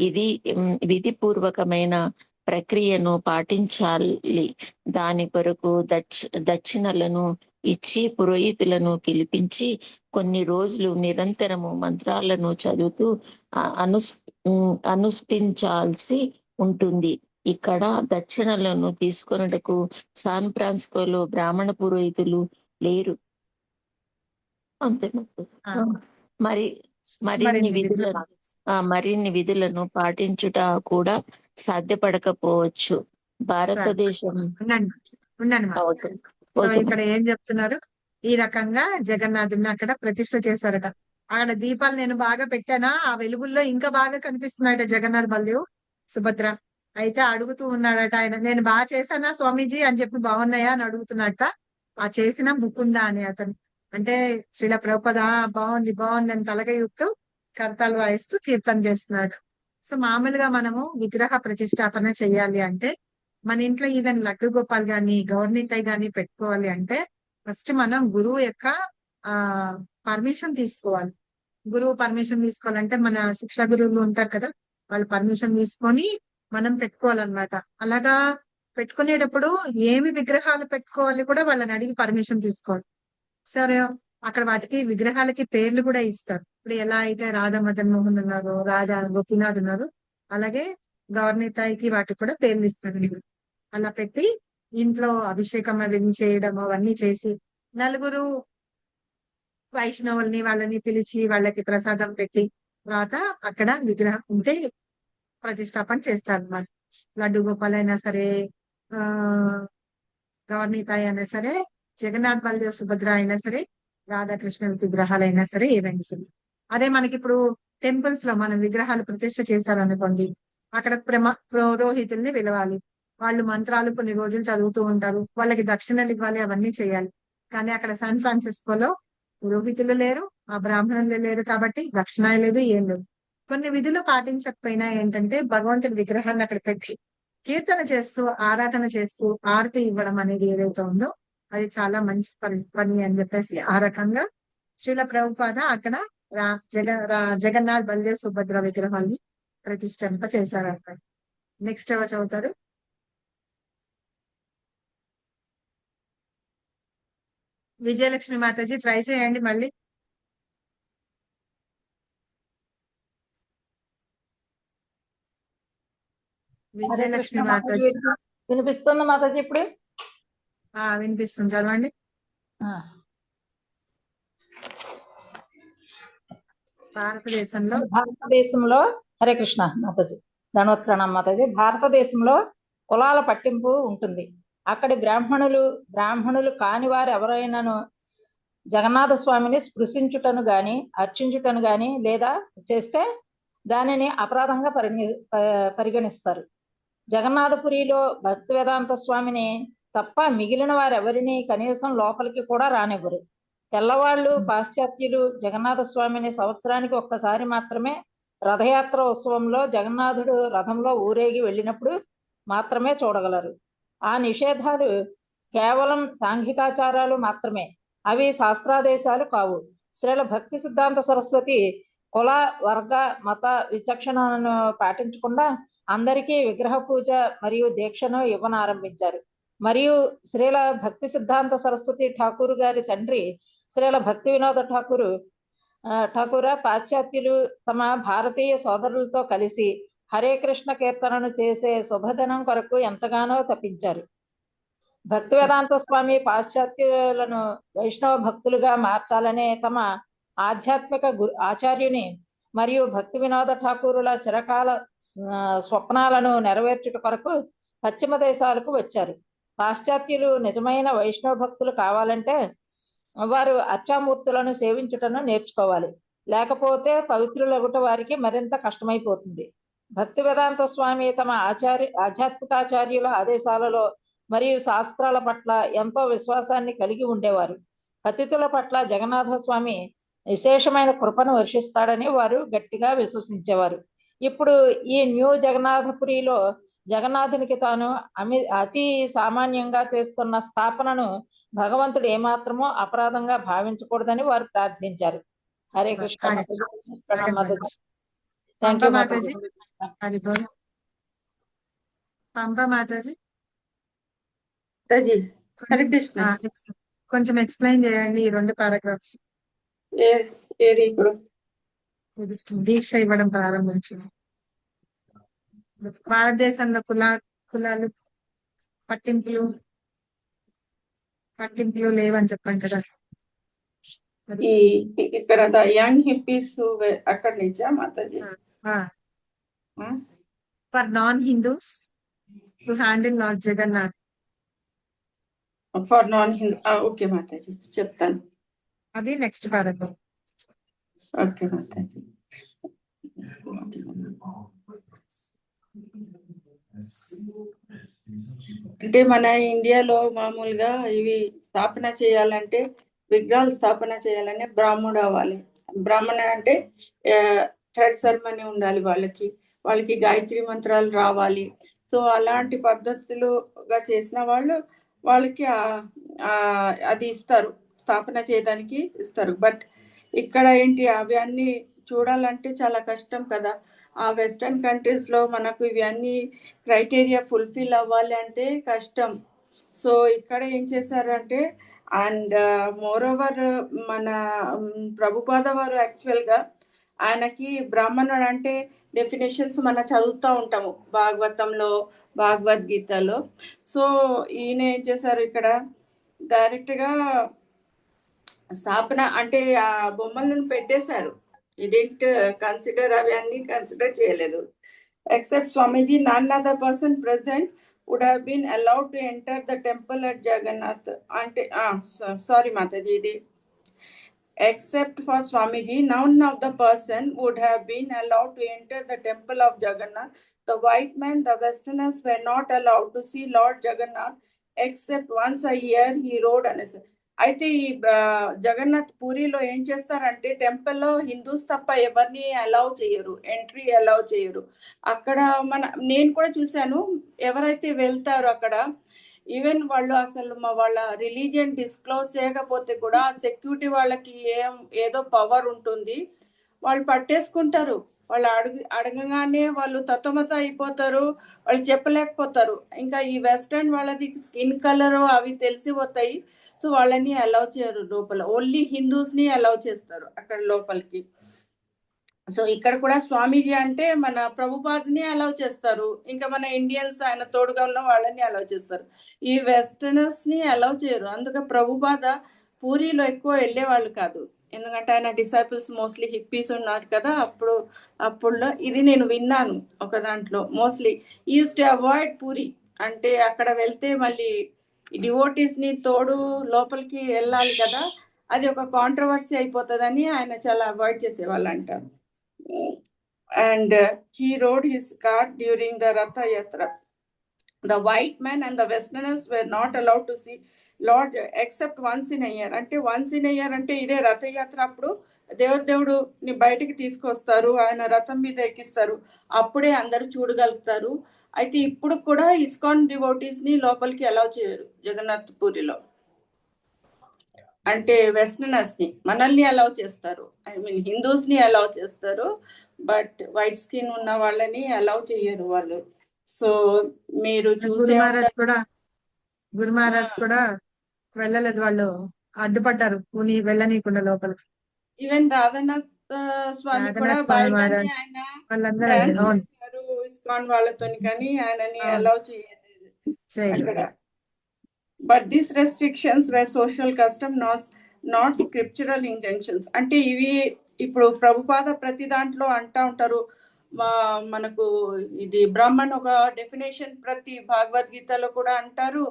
ఇది విధిపూర్వకమైన ప్రక్రియను పాటించాలి. దాని కొరకు దక్షిణలను ఇచ్చి పురోహితులను పిలిపించి కొన్ని రోజులు నిరంతరము మంత్రాలను చదువుతూ అనుష్ఠించాల్సి ఉంటుంది. ఇక్కడ దక్షిణలను తీసుకొనుటకు శాన్ ఫ్రాన్సిస్కోలో బ్రాహ్మణ పురోహితులు లేరు. అంతే. మరిన్ని విధులను పాటించుట కూడా సాధ్యపడకపోవచ్చు. భారతదేశం సో ఇక్కడ ఏం చెప్తున్నారు, ఈ రకంగా జగన్నాథుడిని అక్కడ ప్రతిష్ఠ చేశారట. అక్కడ దీపాలు నేను బాగా పెట్టానా, ఆ వెలుగుల్లో ఇంకా బాగా కనిపిస్తున్నాయట జగన్నాథ్ బల్దేవ్, సుభద్ర. అయితే అడుగుతూ ఉన్నాడట ఆయన, నేను బాగా చేశానా స్వామీజీ అని చెప్పి, బాగున్నాయా అని అడుగుతున్నట్ట. ఆ చేసిన ముకుంద అని అతను అంటే శ్రీల ప్రభుపద బాగుంది బాగుంది అని తలగయుక్తూ కర్తాలు వాయిస్తూ కీర్తన చేస్తున్నాడు. సో మామూలుగా మనము విగ్రహ ప్రతిష్టాపన చెయ్యాలి అంటే మన ఇంట్లో ఈవెన్ లడ్డు గోపాల్ గాని గౌర్నితాయ్ గాని పెట్టుకోవాలి అంటే ఫస్ట్ మనం గురువు యొక్క పర్మిషన్ తీసుకోవాలి. గురువు పర్మిషన్ తీసుకోవాలంటే మన శిక్షా గురువులు ఉంటారు కదా, వాళ్ళు పర్మిషన్ తీసుకొని మనం పెట్టుకోవాలన్నమాట. అలాగా పెట్టుకునేటప్పుడు ఏమి విగ్రహాలు పెట్టుకోవాలి కూడా వాళ్ళని అడిగి పర్మిషన్ తీసుకోవాలి. సరే, అక్కడ వాటికి విగ్రహాలకి పేర్లు కూడా ఇస్తారు. ఇప్పుడు ఎలా అయితే రాధా మదన్ మోహన్ ఉన్నారు, రాధా గోపీనాథ్ ఉన్నారు, అలాగే గౌర్నితాయికి వాటికి కూడా పేర్లు ఇస్తారు. అలా పెట్టి ఇంట్లో అభిషేకం అవన్నీ చేయడం అవన్నీ చేసి నలుగురు వైష్ణవుల్ని వాళ్ళని పిలిచి వాళ్ళకి ప్రసాదం పెట్టి తర్వాత అక్కడ విగ్రహం ఉంటే ప్రతిష్టాపన చేస్తారు అన్నమాట. లడ్డు గోపాల్ అయినా సరే, గౌర్నితాయ్ అయినా సరే, జగన్నాథ్ బల్దేవ్ సుభద్ర అయినా సరే, రాధాకృష్ణ విగ్రహాలైనా సరే, ఏవైనా సరే. అదే మనకి ఇప్పుడు టెంపుల్స్ లో మనం విగ్రహాలు ప్రతిష్ఠ చేశారనుకోండి, అక్కడ పురోహితుల్ని పిలవాలి. వాళ్ళు మంత్రాలు కొన్ని రోజులు చదువుతూ ఉంటారు, వాళ్ళకి దక్షిణలు ఇవ్వాలి, అవన్నీ చేయాలి. కానీ అక్కడ శాన్ ఫ్రాన్సిస్కోలో పురోహితులు లేరు, ఆ బ్రాహ్మణులు లేరు, కాబట్టి దక్షిణ లేదు, ఏం లేదు. కొన్ని విధులు పాటించకపోయినా ఏంటంటే భగవంతుడి విగ్రహాన్ని అక్కడ పెట్టి కీర్తన చేస్తూ ఆరాధన చేస్తూ ఆరతి ఇవ్వడం అనేది ఏదైతే ఉందో అది చాలా మంచి పని అని చెప్పేసి ఆ రకంగా శ్రీల ప్రభుపాద అక్కడ జగన్నాథ్ బలదేవ్ సుభద్ర విగ్రహాన్ని ప్రతిష్ఠింప చేశారంట. నెక్స్ట్ ఎవరు చదువుతారు? విజయలక్ష్మి మాతాజీ ట్రై చేయండి మళ్ళీ. విజయలక్ష్మి మాతాజీ వినిపిస్తుందా మాతాజీ ఇప్పుడు? వినిపిస్తుంది, చదవండి. భారతదేశంలో హరే కృష్ణ మాతాజీ, ధనవత్ ప్రణామ్ మాతాజీ. భారతదేశంలో కులాల పట్టింపు ఉంటుంది. అక్కడి బ్రాహ్మణులు కాని వారు ఎవరైనాను జగన్నాథ స్వామిని స్పృశించుటను గాని అర్చించుటను గాని లేదా చేస్తే దానిని అపరాధంగా పరిగణిస్తారు. జగన్నాథపురిలో భక్తి వేదాంత స్వామిని తప్ప మిగిలిన వారెవరిని కనీసం లోపలికి కూడా రానివ్వరు. తెల్లవాళ్ళు పాశ్చాత్యులు జగన్నాథ స్వామిని సంవత్సరానికి ఒక్కసారి మాత్రమే రథయాత్ర ఉత్సవంలో జగన్నాథుడు రథంలో ఊరేగి వెళ్ళినప్పుడు మాత్రమే చూడగలరు. ఆ నిషేధాలు కేవలం సాంఘికాచారాలు మాత్రమే, అవి శాస్త్రాదేశాలు కావు. శ్రీల భక్తి సిద్ధాంత సరస్వతి కుల వర్గ మత విచక్షణను పాటించకుండా అందరికీ విగ్రహ పూజ మరియు దీక్షను ఇవ్వనారంభించారు. మరియు శ్రీల భక్తి సిద్ధాంత సరస్వతి ఠాకూర్ గారి తండ్రి శ్రీల భక్తి వినోద ఠాకూర పాశ్చాత్యులు తమ భారతీయ సోదరులతో కలిసి హరే కృష్ణ కీర్తనను చేసే శుభదినం కొరకు ఎంతగానో తప్పించారు. భక్తి వేదాంత స్వామి పాశ్చాత్యులను వైష్ణవ భక్తులుగా మార్చాలనే తమ ఆధ్యాత్మిక ఆచార్యుని మరియు భక్తి వినోద ఠాకూరుల చిరకాల స్వప్నాలను నెరవేర్చుట కొరకు పశ్చిమ దేశాలకు వచ్చారు. పాశ్చాత్యులు నిజమైన వైష్ణవ భక్తులు కావాలంటే వారు అర్చామూర్తులను సేవించుటను నేర్చుకోవాలి, లేకపోతే పవిత్రులగుట వారికి మరింత కష్టమైపోతుంది. భక్తి వేదాంత స్వామి తమ ఆధ్యాత్మికాచార్యుల ఆదేశాలలో మరియు శాస్త్రాల పట్ల ఎంతో విశ్వాసాన్ని కలిగి ఉండేవారు. పతితుల పట్ల జగన్నాథ స్వామి విశేషమైన కృపను వర్షిస్తాడని వారు గట్టిగా విశ్వసించేవారు. ఇప్పుడు ఈ న్యూ జగన్నాథపురిలో జగన్నాథునికి తాను అతి సామాన్యంగా చేస్తున్న స్థాపనను భగవంతుడు ఏమాత్రమో అపరాధంగా భావించకూడదని వారు ప్రార్థించారు. హరే కృష్ణ. కొంచెం ఎక్స్ప్లెయిన్ చేయండి ఈ 2 పారాగ్రాఫ్స్. దీక్ష ఇవ్వడం ప్రారంభించింది. భారతదేశంలో కులాలు పట్టింపులు లేవని చెప్పండి కదా. ఇక్కడ ద యంగ్ హిప్పీస్ అక్కడ నుంచా Mataji? For non Hindus to handle Lord Jagannath. For non Hindu, okay Mataji, చెప్తాను. అది నెక్స్ట్ పారాగ్రాఫ్. ఓకే మాతాజీ. అంటే మన ఇండియాలో మామూలుగా ఇవి స్థాపన చేయాలంటే, విగ్రహాలు స్థాపన చేయాలంటే బ్రాహ్మణుడు అవ్వాలి. బ్రాహ్మణ అంటే థ్రెడ్ సెరమనీ ఉండాలి, వాళ్ళకి గాయత్రి మంత్రాలు రావాలి. సో అలాంటి పద్ధతులుగా చేసిన వాళ్ళకి అది ఇస్తారు, స్థాపన చేయడానికి ఇస్తారు. బట్ ఇక్కడ ఏంటి, అవి అన్ని చూడాలంటే చాలా కష్టం కదా. ఆ వెస్టర్న్ కంట్రీస్లో మనకు ఇవన్నీ క్రైటీరియా ఫుల్ఫిల్ అవ్వాలి అంటే కష్టం. సో ఇక్కడ ఏం చేశారంటే, అండ్ మోర్ ఓవర్ మన ప్రభుపాద వారు యాక్చువల్గా ఆయనకి బ్రాహ్మణుడు అంటే డెఫినేషన్స్ మనం చదువుతూ ఉంటాము భాగవతంలో, భగవద్గీతలో. సో ఈయన ఏం చేశారు, ఇక్కడ డైరెక్ట్గా స్థాపన అంటే ఆ బొమ్మలను పెట్టేశారు. ఇదేంట్ కన్సిడర్, అవి అన్ని కన్సిడర్ చేయలేదు. Except Swamiji, none other person present would have been allowed to enter the temple at Jagannath. Ante sorry Mataji, ఇది except for Swamiji, none of the person would have been allowed to enter the temple of Jagannath. The white men, the westerners, were not allowed to see Lord Jagannath except once a year he rode on his. అయితే ఈ జగన్నాథ్ పూరిలో ఏం చేస్తారంటే, టెంపుల్లో Hindus తప్ప ఎవరిని allow చేయరు, entry allow చేయరు. అక్కడ నేను కూడా చూశాను, ఎవరైతే వెళ్తారో అక్కడ ఈవెన్ వాళ్ళు అసలు వాళ్ళ రిలీజియన్ డిస్క్లోజ్ చేయకపోతే కూడా ఆ సెక్యూరిటీ వాళ్ళకి ఏదో పవర్ ఉంటుంది, వాళ్ళు పట్టేసుకుంటారు. వాళ్ళు అడగగానే వాళ్ళు తత్తమత అయిపోతారు, వాళ్ళు చెప్పలేకపోతారు. ఇంకా ఈ వెస్టర్న్ వాళ్ళది స్కిన్ కలర్ అవి తెలిసిపోతాయి. సో వాళ్ళని అలౌ చేయరు లోపల, ఓన్లీ హిందూస్ని అలౌ చేస్తారు అక్కడ లోపలికి. సో ఇక్కడ కూడా స్వామీజీ అంటే మన ప్రభుపాదని అలౌ చేస్తారు, ఇంకా మన ఇండియన్స్ ఆయన తోడుగా ఉన్న వాళ్ళని అలౌ చేస్తారు. ఈ వెస్టర్నర్స్ ని అలౌ చేయరు. అందుకే ప్రభుపాద పూరిలో ఎక్కువ వెళ్ళేవాళ్ళు కాదు, ఎందుకంటే ఆయన డిసైపుల్స్ మోస్ట్లీ హిప్పీస్ ఉన్నారు కదా అప్పుడు ఇది నేను విన్నాను ఒక దాంట్లో. Mostly use to avoid puri, అంటే అక్కడ వెళ్తే మళ్ళీ డివోటీస్ ని తోడు లోపలికి వెళ్ళాలి కదా, అది ఒక కాంట్రవర్సీ అయిపోతుందని ఆయన చాలా అవాయిడ్ చేసేవాళ్ళు అంటారు. And he rode his cart during the Ratha Yatra. The white men and the westerners were not allowed to see Lord except once in a year. అంటే once in a year అంటే ఇదే రథయాత్ర అప్పుడు దేవుడు ని బయటికి తీసుకొస్తారు, ఆయన రథం మీద ఎక్కిస్తారు, అప్పుడే అందరూ చూడగలుగుతారు. అయితే ఇప్పుడు కూడా ఇస్కాన్ డివోటీస్ ని లోపలికి అలౌ చేయరు జగన్నాథ్ పూరిలో. అంటే వెస్టర్నర్స్ ని మనల్ని అలౌ చేస్తారు, ఐ మీన్ హిందూస్ ని అలౌ చేస్తారు, బట్ వైట్ స్కిన్ ఉన్న వాళ్ళని అలౌ చేయరు వాళ్ళు. సో మీరు చూసే గురు మహారాజ్ కూడా వెళ్ళలేదు, వాళ్ళు అడ్డుపడ్డారు పూని వెళ్ళనీయకుండా లోపలికి. ఈవెన్ రాధానాథ్ స్వామి కూడా బయటని ఆయన ఇస్కాన్ వాళ్ళతో, కానీ ఆయనని అలౌ చేయలేదు అక్కడ. But these restrictions were social custom, not scriptural injunctions. అంటే ఇవి ఇప్పుడు ప్రభుపాద ప్రతి దాంట్లో అంటా ఉంటారు, మనకు ఇది బ్రాహ్మణ్ ఒక డెఫినేషన్ ప్రతి భగవద్గీతలో కూడా అంటారు,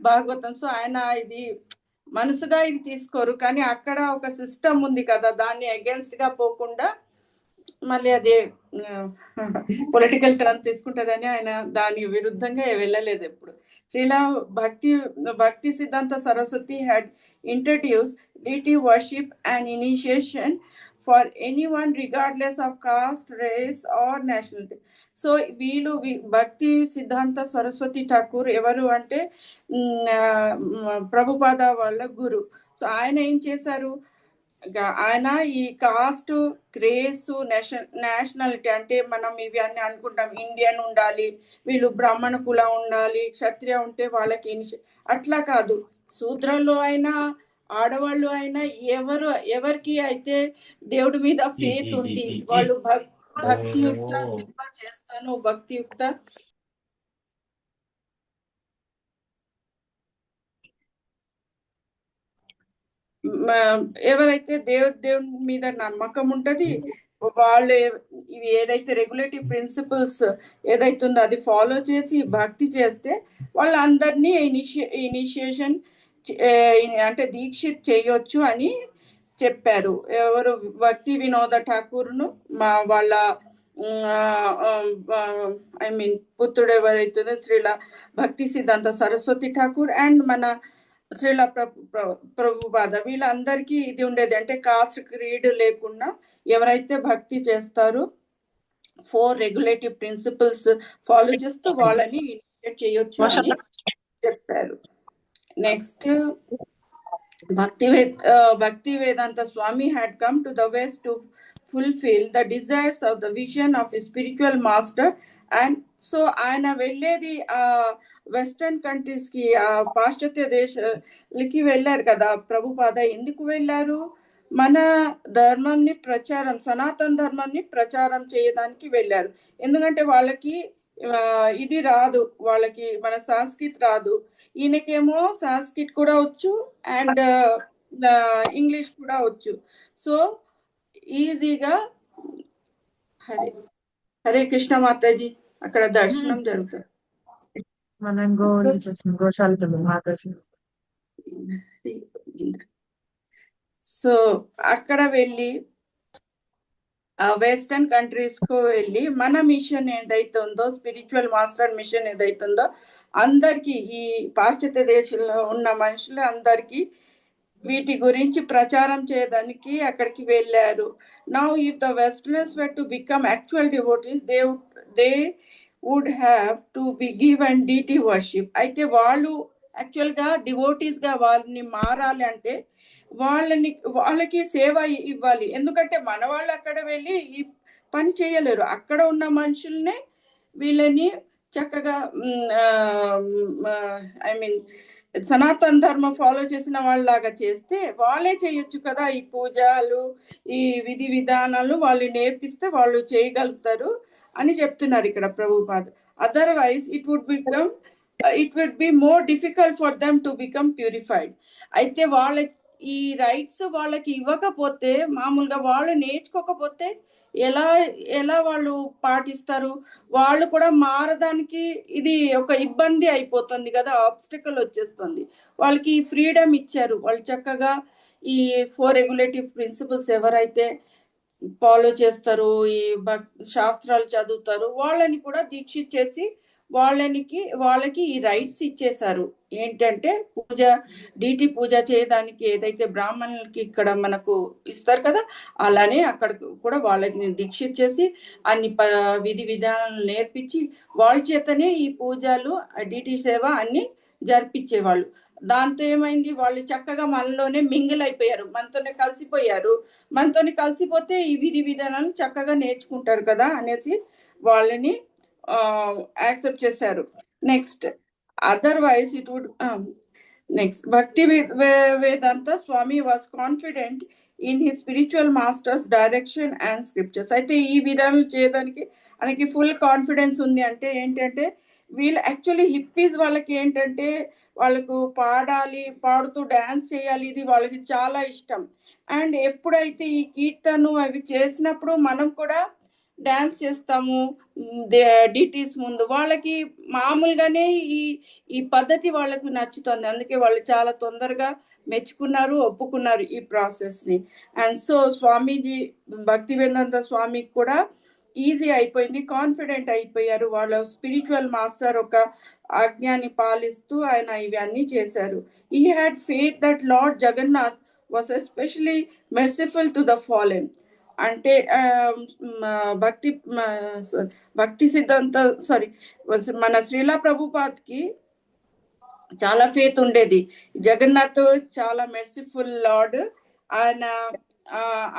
భాగవతం. సో ఆయన ఇది మనసుగా ఇది తీసుకోరు, కానీ అక్కడ ఒక సిస్టమ్ ఉంది కదా, దాన్ని అగేన్స్ట్ గా పోకుండా మళ్ళీ అదే పొలిటికల్ టర్న్ తీసుకుంటుందని ఆయన దాని విరుద్ధంగా వెళ్ళలేదు ఎప్పుడు. శ్రీలా భక్తి సిద్ధాంత Saraswati had introduced deity worship and initiation for anyone regardless of caste, race or nationality. So వీళ్ళు భక్తి సిద్ధాంత సరస్వతి ఠాకూర్ ఎవరు అంటే ప్రభుపాద వాళ్ళ గురు. సో ఆయన ఏం చేశారు, ఆయన ఈ కాస్ట్, క్రేస్, నేషనాలిటీ అంటే మనం ఇవి అన్ని అనుకుంటాం, ఇండియన్ ఉండాలి, వీళ్ళు బ్రాహ్మణ కులం ఉండాలి, క్షత్రియ ఉంటే వాళ్ళకి అట్లా కాదు. శూద్రలో అయినా ఆడవాళ్ళు అయినా ఎవరికి అయితే దేవుడి మీద ఫేత్ ఉంది, వాళ్ళు భక్తియుక్త చేస్తాను భక్తియుక్త ఎవరైతే దేవుడి మీద నమ్మకం ఉంటది, వాళ్ళు ఇవి ఏదైతే రెగ్యులేటివ్ ప్రిన్సిపల్స్ ఏదైతే ఉందో అది ఫాలో చేసి భక్తి చేస్తే వాళ్ళందరినీ ఇనిషియేషన్ అంటే దీక్షిత్ చేయొచ్చు అని చెప్పారు. ఎవరు భక్తి వినోద ఠాకూర్ను వాళ్ళ ఐ మీన్ పుత్రుడు ఎవరైతుందో శ్రీల భక్తి సిద్ధాంత సరస్వతి ఠాకూర్ అండ్ మన శ్రీల ప్రభుపాద, వీళ్ళందరికీ ఇది ఉండేది. అంటే కాస్ట్ క్రీడ్ లేకుండా ఎవరైతే భక్తి చేస్తారో 4 రెగ్యులేటివ్ ప్రిన్సిపల్స్ ఫాలో చేస్తూ వాళ్ళని ఇనిషియేట్ చేయొచ్చు అని చెప్పారు. Next Bhakti Vedanta Swami had come to the West to fulfill the desires of the vision of a spiritual master. And so ఆయన వెళ్ళేది వెస్టర్న్ కంట్రీస్ కి, పాశ్చాత్య దేశాలకి వెళ్ళారు కదా ప్రభుపాద. ఎందుకు వెళ్ళారు, మన ధర్మంని ప్రచారం, సనాతన ధర్మాన్ని ప్రచారం చేయడానికి వెళ్ళారు. ఎందుకంటే వాళ్ళకి ఇది రాదు, వాళ్ళకి మన సంస్కృత్ రాదు. ఈయనకేమో సంస్కృత్ కూడా వచ్చు అండ్ ఇంగ్లీష్ కూడా వచ్చు. సో ఈజీగా హరే కృష్ణ మాతాజీ అక్కడ దర్శనం జరుగుతుంది. సో అక్కడ వెళ్ళి వెస్టర్న్ కంట్రీస్ కు వెళ్ళి మన మిషన్ ఏదైతే ఉందో, స్పిరిచువల్ మాస్టర్ మిషన్ ఏదైతే ఉందో, అందరికి ఈ పాశ్చాత్య దేశంలో ఉన్న మనుషులు అందరికి వీటి గురించి ప్రచారం చేయడానికి అక్కడికి వెళ్ళారు. Now if the westerners were to become actual devotees, they would have to be given deity worship. అయితే వాళ్ళు యాక్చువల్గా డివోటీస్గా వాళ్ళని మారాలి అంటే వాళ్ళకి సేవ ఇవ్వాలి. ఎందుకంటే మన వాళ్ళు అక్కడ వెళ్ళి ఈ పని చేయలేరు. అక్కడ ఉన్న మనుషుల్నే వీళ్ళని చక్కగా ఐ మీన్ సనాతన ధర్మం ఫాలో చేసిన వాళ్ళలాగా చేస్తే వాళ్ళే చేయొచ్చు కదా. ఈ పూజలు, ఈ విధి విధానాలు వాళ్ళు నేర్పిస్తే వాళ్ళు చేయగలుగుతారు అని చెప్తున్నారు ఇక్కడ Prabhupad. Otherwise it would be more difficult for them to become purified. అయితే వాళ్ళకి ఈ రైట్స్ వాళ్ళకి ఇవ్వకపోతే, మామూలుగా వాళ్ళు నేర్చుకోకపోతే ఎలా వాళ్ళు పాటిస్తారు? వాళ్ళు కూడా మారడానికి ఇది ఒక ఇబ్బంది అయిపోతుంది కదా, ఆబ్స్టికల్ వచ్చేస్తుంది. వాళ్ళకి ఫ్రీడమ్ ఇచ్చారు. వాళ్ళు చక్కగా ఈ 4 రెగ్యులేటివ్ ప్రిన్సిపల్స్ ఎవరైతే ఫాలో చేస్తారు, ఈ శాస్త్రాలు చదువుతారు, వాళ్ళని కూడా దీక్షించేసి వాళ్ళకి ఈ రైట్స్ ఇచ్చేశారు. ఏంటంటే డీటీ పూజ చేయడానికి ఏదైతే బ్రాహ్మణులకి ఇక్కడ మనకు ఇస్తారు కదా, అలానే అక్కడ కూడా వాళ్ళని దీక్షించేసి అన్ని విధి విధానాలు నేర్పించి వాళ్ళ చేతనే ఈ పూజలు, డీటీ సేవ అన్ని జరిపించేవాళ్ళు. దాంతో ఏమైంది, వాళ్ళు చక్కగా మనలోనే మింగిల్ అయిపోయారు, మనతోనే కలిసిపోయారు. మనతోని కలిసిపోతే ఈ విధి విధానాలు చక్కగా నేర్చుకుంటారు కదా అనేసి వాళ్ళని యాక్సెప్ట్ చేశారు. Next otherwise it would next Bhakti Vedanta Swami was confident in his spiritual masters direction and scriptures. అయితే ఈ విధానం చేయడానికి మనకి ఫుల్ కాన్ఫిడెన్స్ ఉంది. అంటే ఏంటంటే వీళ్ళు యాక్చువల్లీ హిప్పీస్ వాళ్ళకి ఏంటంటే వాళ్ళకు పాడుతూ డ్యాన్స్ చేయాలి, ఇది వాళ్ళకి చాలా ఇష్టం. అండ్ ఎప్పుడైతే ఈ కీర్తను అవి చేసినప్పుడు మనం కూడా డ్యాన్స్ చేస్తాము డిటీస్ ముందు. వాళ్ళకి మామూలుగానే ఈ పద్ధతి వాళ్ళకు నచ్చుతుంది. అందుకే వాళ్ళు చాలా తొందరగా మెచ్చుకున్నారు, ఒప్పుకున్నారు ఈ ప్రాసెస్ని. అండ్ సో స్వామీజీ భక్తివేదాంత స్వామికి కూడా ఈజీ అయిపోయింది, కాన్ఫిడెంట్ అయిపోయారు. వాళ్ళ స్పిరిచువల్ మాస్టర్ ఒక ఆజ్ఞాన్ని పాలిస్తూ ఆయన ఇవన్నీ చేశారు. He had faith that Lord Jagannath was especially merciful to the fallen. అంటే భక్తి సిద్ధాంత మన శ్రీలా ప్రభుపాద్కి చాలా ఫేత్ ఉండేది. జగన్నాథ్ చాలా మెర్సిఫుల్ లార్డ్,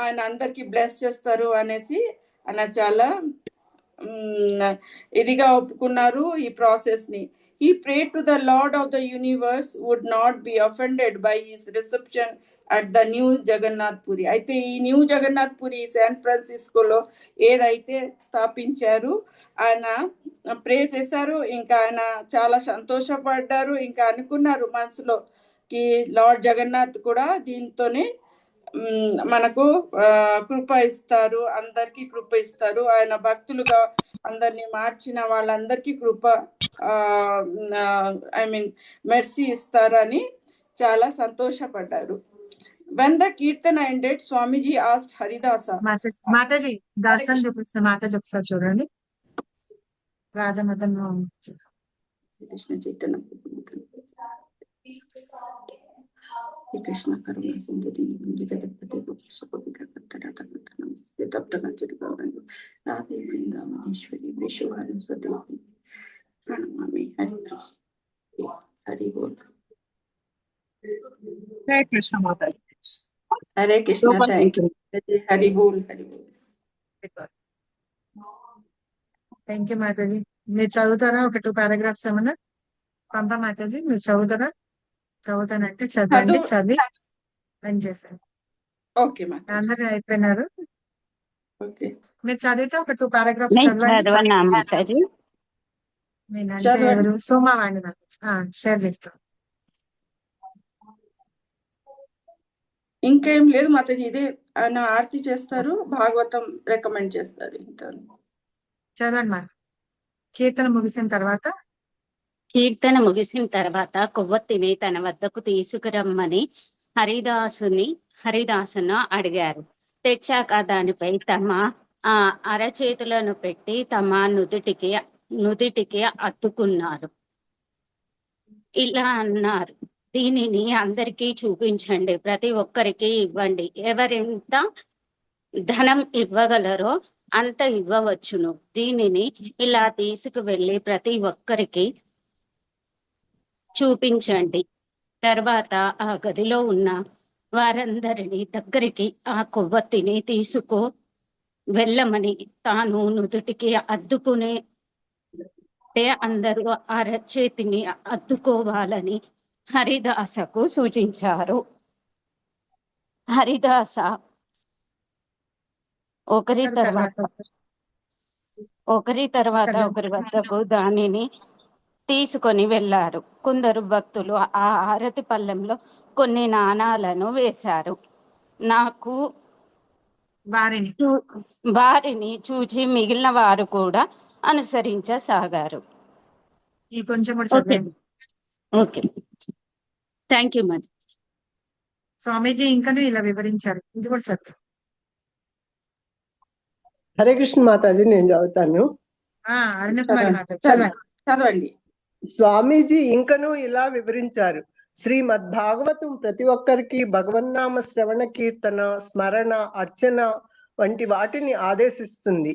ఆయన అందరికి బ్లెస్ చేస్తారు అనేసి ఆయన చాలా ఇదిగా ఒప్పుకున్నారు ఈ ప్రాసెస్ ని. He prayed to the Lord of the universe would not be offended by his reception at the New Jagannath Puri. అయితే ఈ న్యూ జగన్నాథ్ పురి శాన్ ఫ్రాన్సిస్కోలో ఏదైతే స్థాపించారు, ఆయన ప్రే చేశారు. ఇంకా ఆయన చాలా సంతోషపడ్డారు. ఇంకా అనుకున్నారు మనసులో కి లార్డ్ జగన్నాథ్ కూడా దీంతోనే మనకు కృప ఇస్తారు, అందరికీ కృప ఇస్తారు. ఆయన భక్తులుగా అందరినీ మార్చిన వాళ్ళందరికీ కృప మెర్సీ ఇస్తారని చాలా సంతోషపడ్డారు. When the Kirtana ended, Swamiji asked Haridasa. Mataji దర్శనం చూపిస్తున్నా, మాతాజీ ఒకసారి చూడండి. రాధమదన్ కృష్ణ చైతన్య కృష్ణ కరుణ సింధు దీని జగత్పతి నమస్తే తప్తగంజరి గౌరంగ రాధే బృందావనేశ్వరి విశ్వవారి సతీ ప్రణమామి. హరి బోల్. హరే కృష్ణ మాతాజీ. హరే కృష్ణ. Thank you. హరి బోల్. హరి బోల్. థ్యాంక్ యూ మాతాజీ. మీరు చదువుతారా ఒక 2 పారాగ్రాఫ్స్ ఏమన్నా? పంప మాతాజీ మీరు చదువుతానంటే చదవండి, చదివి పని చేశాను. ఓకే మాతాజీ. అందరూ అయిపోయినారు. ఓకే, మీరు చదివితే ఒక 2 పారాగ్రాఫ్స్ చదవండి. ఎవరు సోమావాణి షేర్ చేస్తాం. ఇంకేం లేదు మాతాజీ, ఇదే ఆయన ఆరతి చేస్తారు, భాగవతం రికమెండ్ చేస్తారు. ఇంత చదవండి మా. కీర్తన ముగిసిన తర్వాత కొవ్వొత్తిని తన వద్దకు తీసుకురమ్మని హరిదాసును అడిగారు. తెచ్చాక దానిపై తమ అరచేతులను పెట్టి తమ నుదిటికి అత్తుకున్నారు. ఇలా అన్నారు, దీనిని అందరికీ చూపించండి, ప్రతి ఒక్కరికి ఇవ్వండి. ఎవరెంత ధనం ఇవ్వగలరో అంత ఇవ్వవచ్చును. దీనిని ఇలా తీసుకువెళ్ళి ప్రతి ఒక్కరికి చూపించండి. తర్వాత ఆ గదిలో ఉన్న వారందరినీ దగ్గరికి ఆ కొవ్వొత్తిని తీసుకో వెళ్ళమని తాను నుదుటికి అద్దుకునే అందరూ అరచేతిని అద్దుకోవాలని హరిదాసకు సూచించారు. హరిదాస ఒకరి తర్వాత ఒకరి వద్దకు దానిని తీసుకొని వెళ్ళారు. కొందరు భక్తులు ఆ హారతి పళ్ళెంలో కొన్ని నాణాలను వేశారు. నాకు వారిని చూచి మిగిలిన వారు కూడా అనుసరించసాగారు. Okay, thank you much. Swamiji ఇంకా ఇలా వివరించారు. ఇది కూడా చదువు. హరే కృష్ణ మాతాజీ, నేను చదువుతాను. చదవండి. స్వామీజీ ఇంకను ఇలా వివరించారు. శ్రీమద్ భాగవతం ప్రతి ఒక్కరికి భగవన్నామ శ్రవణ కీర్తన, స్మరణ, అర్చన వంటి వాటిని ఆదేశిస్తుంది.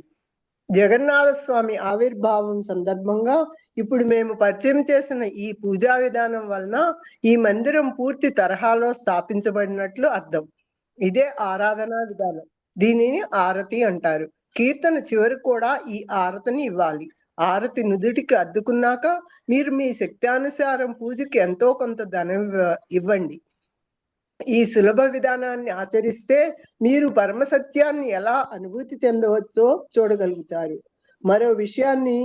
జగన్నాథ స్వామి ఆవిర్భావం సందర్భంగా ఇప్పుడు మేము పరిచయం చేసిన ఈ పూజా విధానం వలన ఈ మందిరం పూర్తి తరహాలో స్థాపించబడినట్లు అర్థం. ఇదే ఆరాధనా విధానం. దీనిని ఆరతి అంటారు. కీర్తన చివరి కూడా ఈ ఆరతిని ఇవ్వాలి. ఆరతి నుదుటికి అద్దుకున్నాక మీరు మీ శక్త్యానుసారం పూజకి ఎంతో కొంత ధనం ఇవ్వండి. ఈ సులభ విధానాన్ని ఆచరిస్తే మీరు పరమ సత్యాన్ని ఎలా అనుభూతి చెందవచ్చో చూడగలుగుతారు. మరో విషయాన్ని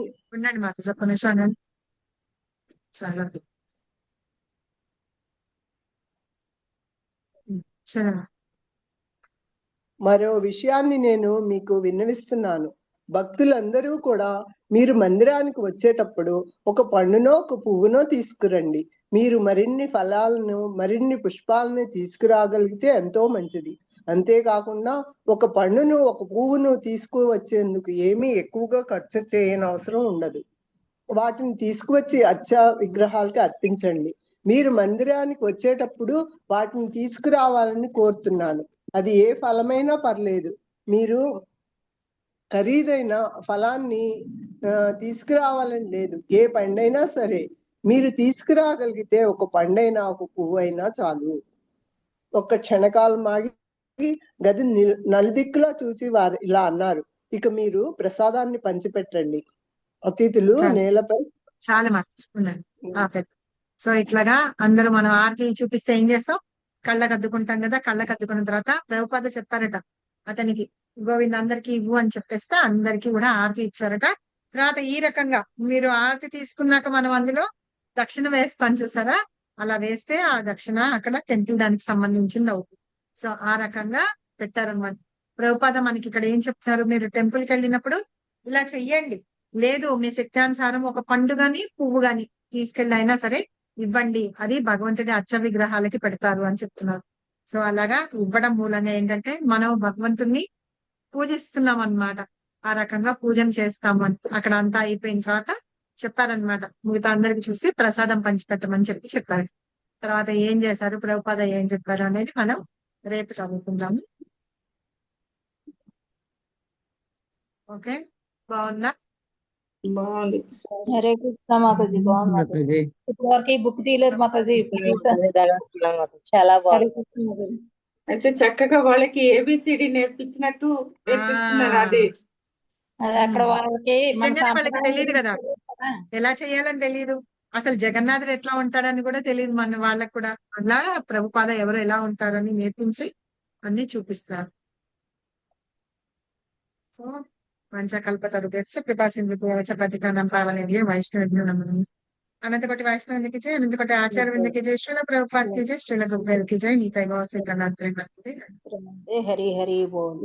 నేను మీకు విన్నవిస్తున్నాను. భక్తులందరూ కూడా మీరు మందిరానికి వచ్చేటప్పుడు ఒక పండునో ఒక పువ్వునో తీసుకురండి. మీరు మరిన్ని ఫలాలను, మరిన్ని పుష్పాలను తీసుకురాగలిగితే ఎంతో మంచిది. అంతేకాకుండా ఒక పండును, ఒక పువ్వును తీసుకువచ్చేందుకు ఏమీ ఎక్కువగా ఖర్చు చేయని అవసరం ఉండదు. వాటిని తీసుకువచ్చి అర్చా విగ్రహాలకి అర్పించండి. మీరు మందిరానికి వచ్చేటప్పుడు వాటిని తీసుకురావాలని కోరుతున్నాను. అది ఏ ఫలమైనా పర్లేదు. మీరు ఖరీదైన ఫలాన్ని తీసుకురావాలని లేదు. ఏ పండైనా సరే మీరు తీసుకురాగలిగితే ఒక పండైనా ఒక పువ్వు అయినా చాలు. ఒక్క క్షణకాలం ఆగి గది నలుదిక్కులా చూసి వారు ఇలా అన్నారు, ఇక మీరు ప్రసాదాన్ని పంచిపెట్టండి. అతిథులు నేలపై చాలా మర్చిపోయినాను. సో ఇట్లాగా అందరూ మనం ఆర్తి చూపిస్తే ఏం చేస్తాం? కళ్ళకు అద్దుకుంటాం కదా. కళ్ళకు అద్దుకున్న తర్వాత ప్రభుపాద చెప్పారట అతనికి, గోవింద్ అందరికి ఇవ్వు అని చెప్పేస్తే అందరికి కూడా ఆరతి ఇచ్చారట. తర్వాత ఈ రకంగా మీరు ఆరతి తీసుకున్నాక మనం అందులో దక్షిణ వేస్తాం చూసారా, అలా వేస్తే ఆ దక్షిణ అక్కడ టెంపుల్ దానికి సంబంధించింది అవుతుంది. సో ఆ రకంగా పెట్టారన్నమాట. ప్రభుపాద మనకి ఇక్కడ ఏం చెప్తారు, మీరు టెంపుల్కి వెళ్ళినప్పుడు ఇలా చెయ్యండి, లేదు మీ శక్త్యానుసారం ఒక పండు గాని పువ్వు గాని తీసుకెళ్ళి అయినా సరే ఇవ్వండి, అది భగవంతుడి అర్చ విగ్రహాలకి పెడతారు అని చెప్తున్నారు. సో అలాగా ఇవ్వడం మూలంగా ఏంటంటే మనం భగవంతుణ్ణి పూజిస్తున్నాం అన్నమాట. ఆ రకంగా పూజన చేస్తామని అక్కడ అంతా అయిపోయిన తర్వాత చెప్పారనమాట. మిగతా అందరికి చూసి ప్రసాదం పంచిపెట్టమని చెప్పారు. తర్వాత ఏం చేశారు ప్రభుపాద ఏం చెప్పారు అనేది మనం రేపు చదువుకుందాము. ఓకే, బాగుందా? బాగుంది. హరే కృష్ణ మాతాజీ, బాగుంది. ఇప్పటివరకు బుక్ తీయలేదు మాతాజీ. చాలా బాగుంది. అయితే చక్కగా వాళ్ళకి ఏబిసిడి నేర్పించినట్టు నేర్పిస్తున్నారు. అది అక్కడ వాళ్ళకి వాళ్ళకి తెలియదు కదా, ఎలా చేయాలని తెలియదు. అసలు జగన్నాథుడు ఎట్లా ఉంటాడని కూడా తెలియదు మన వాళ్ళకి కూడా. అలా ప్రభుపాద ఎవరు ఎలా ఉంటారని నేర్పించి అన్ని చూపిస్తారు. సో పంచకల్పతరుభ్యశ్చ కృపాసింధుభ్యశ్చ పతితానాం పావనేభ్యో వైష్ణవేభ్యో అనంతకోటి వైష్ణవునికి జై, అనంతకోటి ఆచార్యునికి జై, శ్రీల ప్రభుపాదకి జై, శ్రీల గురుదేవుకి జై. నీతై గౌ శ్రీ కర్ణాటక. హరి హరి బోల్.